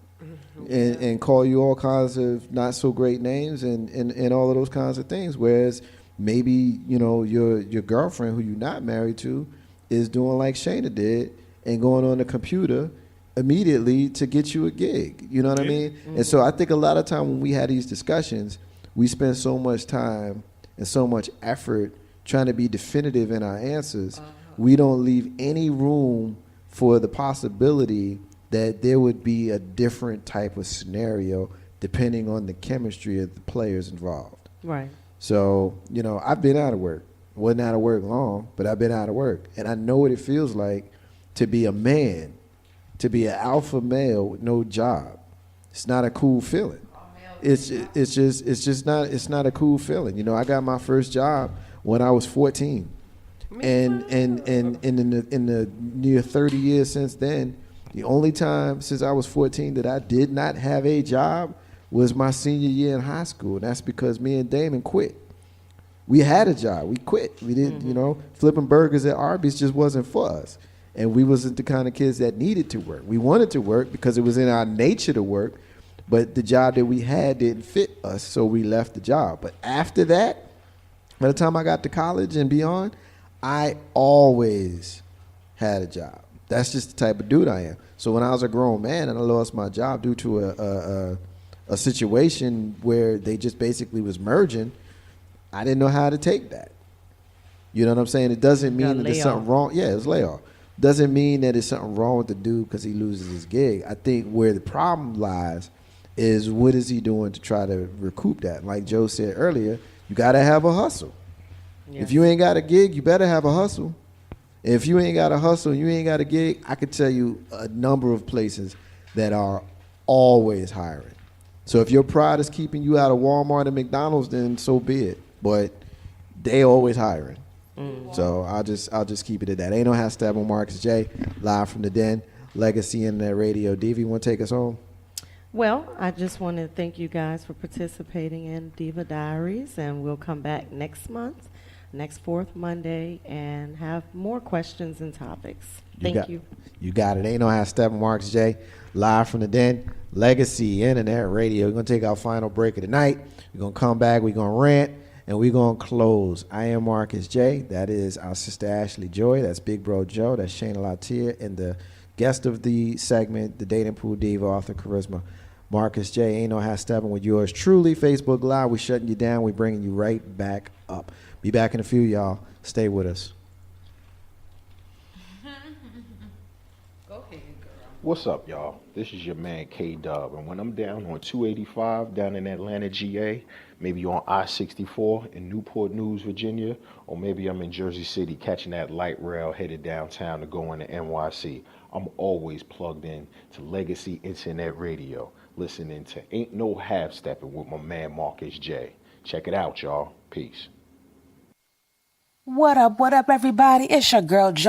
And call you all kinds of not so great names and all of those kinds of things. Whereas maybe, your girlfriend who you're not married to is doing like Shayna did and going on the computer immediately to get you a gig. You know what I mean? And so I think a lot of time when we had these discussions, we spend so much time and so much effort trying to be definitive in our answers. We don't leave any room for the possibility that there would be a different type of scenario depending on the chemistry of the players involved. Right. So, I've been out of work. Wasn't out of work long, but I've been out of work. And I know what it feels like to be a man, to be an alpha male with no job. It's not a cool feeling. It's not a cool feeling. I got my first job when I was 14. And in the near 30 years since then, the only time since I was 14 that I did not have a job was my senior year in high school. And that's because me and Damon quit. We had a job. We quit. We didn't, flipping burgers at Arby's just wasn't for us. And we wasn't the kind of kids that needed to work. We wanted to work because it was in our nature to work, but the job that we had didn't fit us, so we left the job. But after that, by the time I got to college and beyond, I always had a job. That's just the type of dude I am. So when I was a grown man and I lost my job due to a situation where they just basically was merging, I didn't know how to take that. You know what I'm saying? It doesn't mean that there's something wrong. Yeah, it's layoff. Doesn't mean that there's something wrong with the dude because he loses his gig. I think where the problem lies is what is he doing to try to recoup that? Like Joe said earlier, you got to have a hustle. Yes. If you ain't got a gig, you better have a hustle. If you ain't got a hustle, you ain't got a gig, I could tell you a number of places that are always hiring. So if your pride is keeping you out of Walmart and McDonald's, then so be it. But they always hiring. So I'll just keep it at that. Ain't no hashtag on Marcus J. Live from the Den, Legacy Internet Radio. Diva, you want to take us home? Well, I just want to thank you guys for participating in Diva Diaries, and we'll come back next month, next fourth Monday, and have more questions and topics. Thank you. You got it. Ain't no hashtag on Marcus J. Live from the Den, Legacy Internet Radio. We're going to take our final break of the night. We're going to come back. We're going to rant. And we're going to close. I am Marcus J. That is our sister Ashley Joy. That's Big Bro Joe. That's Shayna Latia. And the guest of the segment, the Dating Pool Diva, author Charisma, Marcus J. Ain't no half-stepping with yours truly. Facebook Live. We shutting you down. We bringing you right back up. Be back in a few, y'all. Stay with us. Go ahead, girl. What's up, y'all? This is your man K-Dub. And when I'm down on 285 down in Atlanta, GA, maybe on I-64 in Newport News, Virginia, or maybe I'm in Jersey City catching that light rail headed downtown to go into NYC. I'm always plugged in to Legacy Internet Radio, listening to Ain't No Half Stepping with my man Marcus J. Check it out, y'all. Peace. What up, everybody? It's your girl, Jo.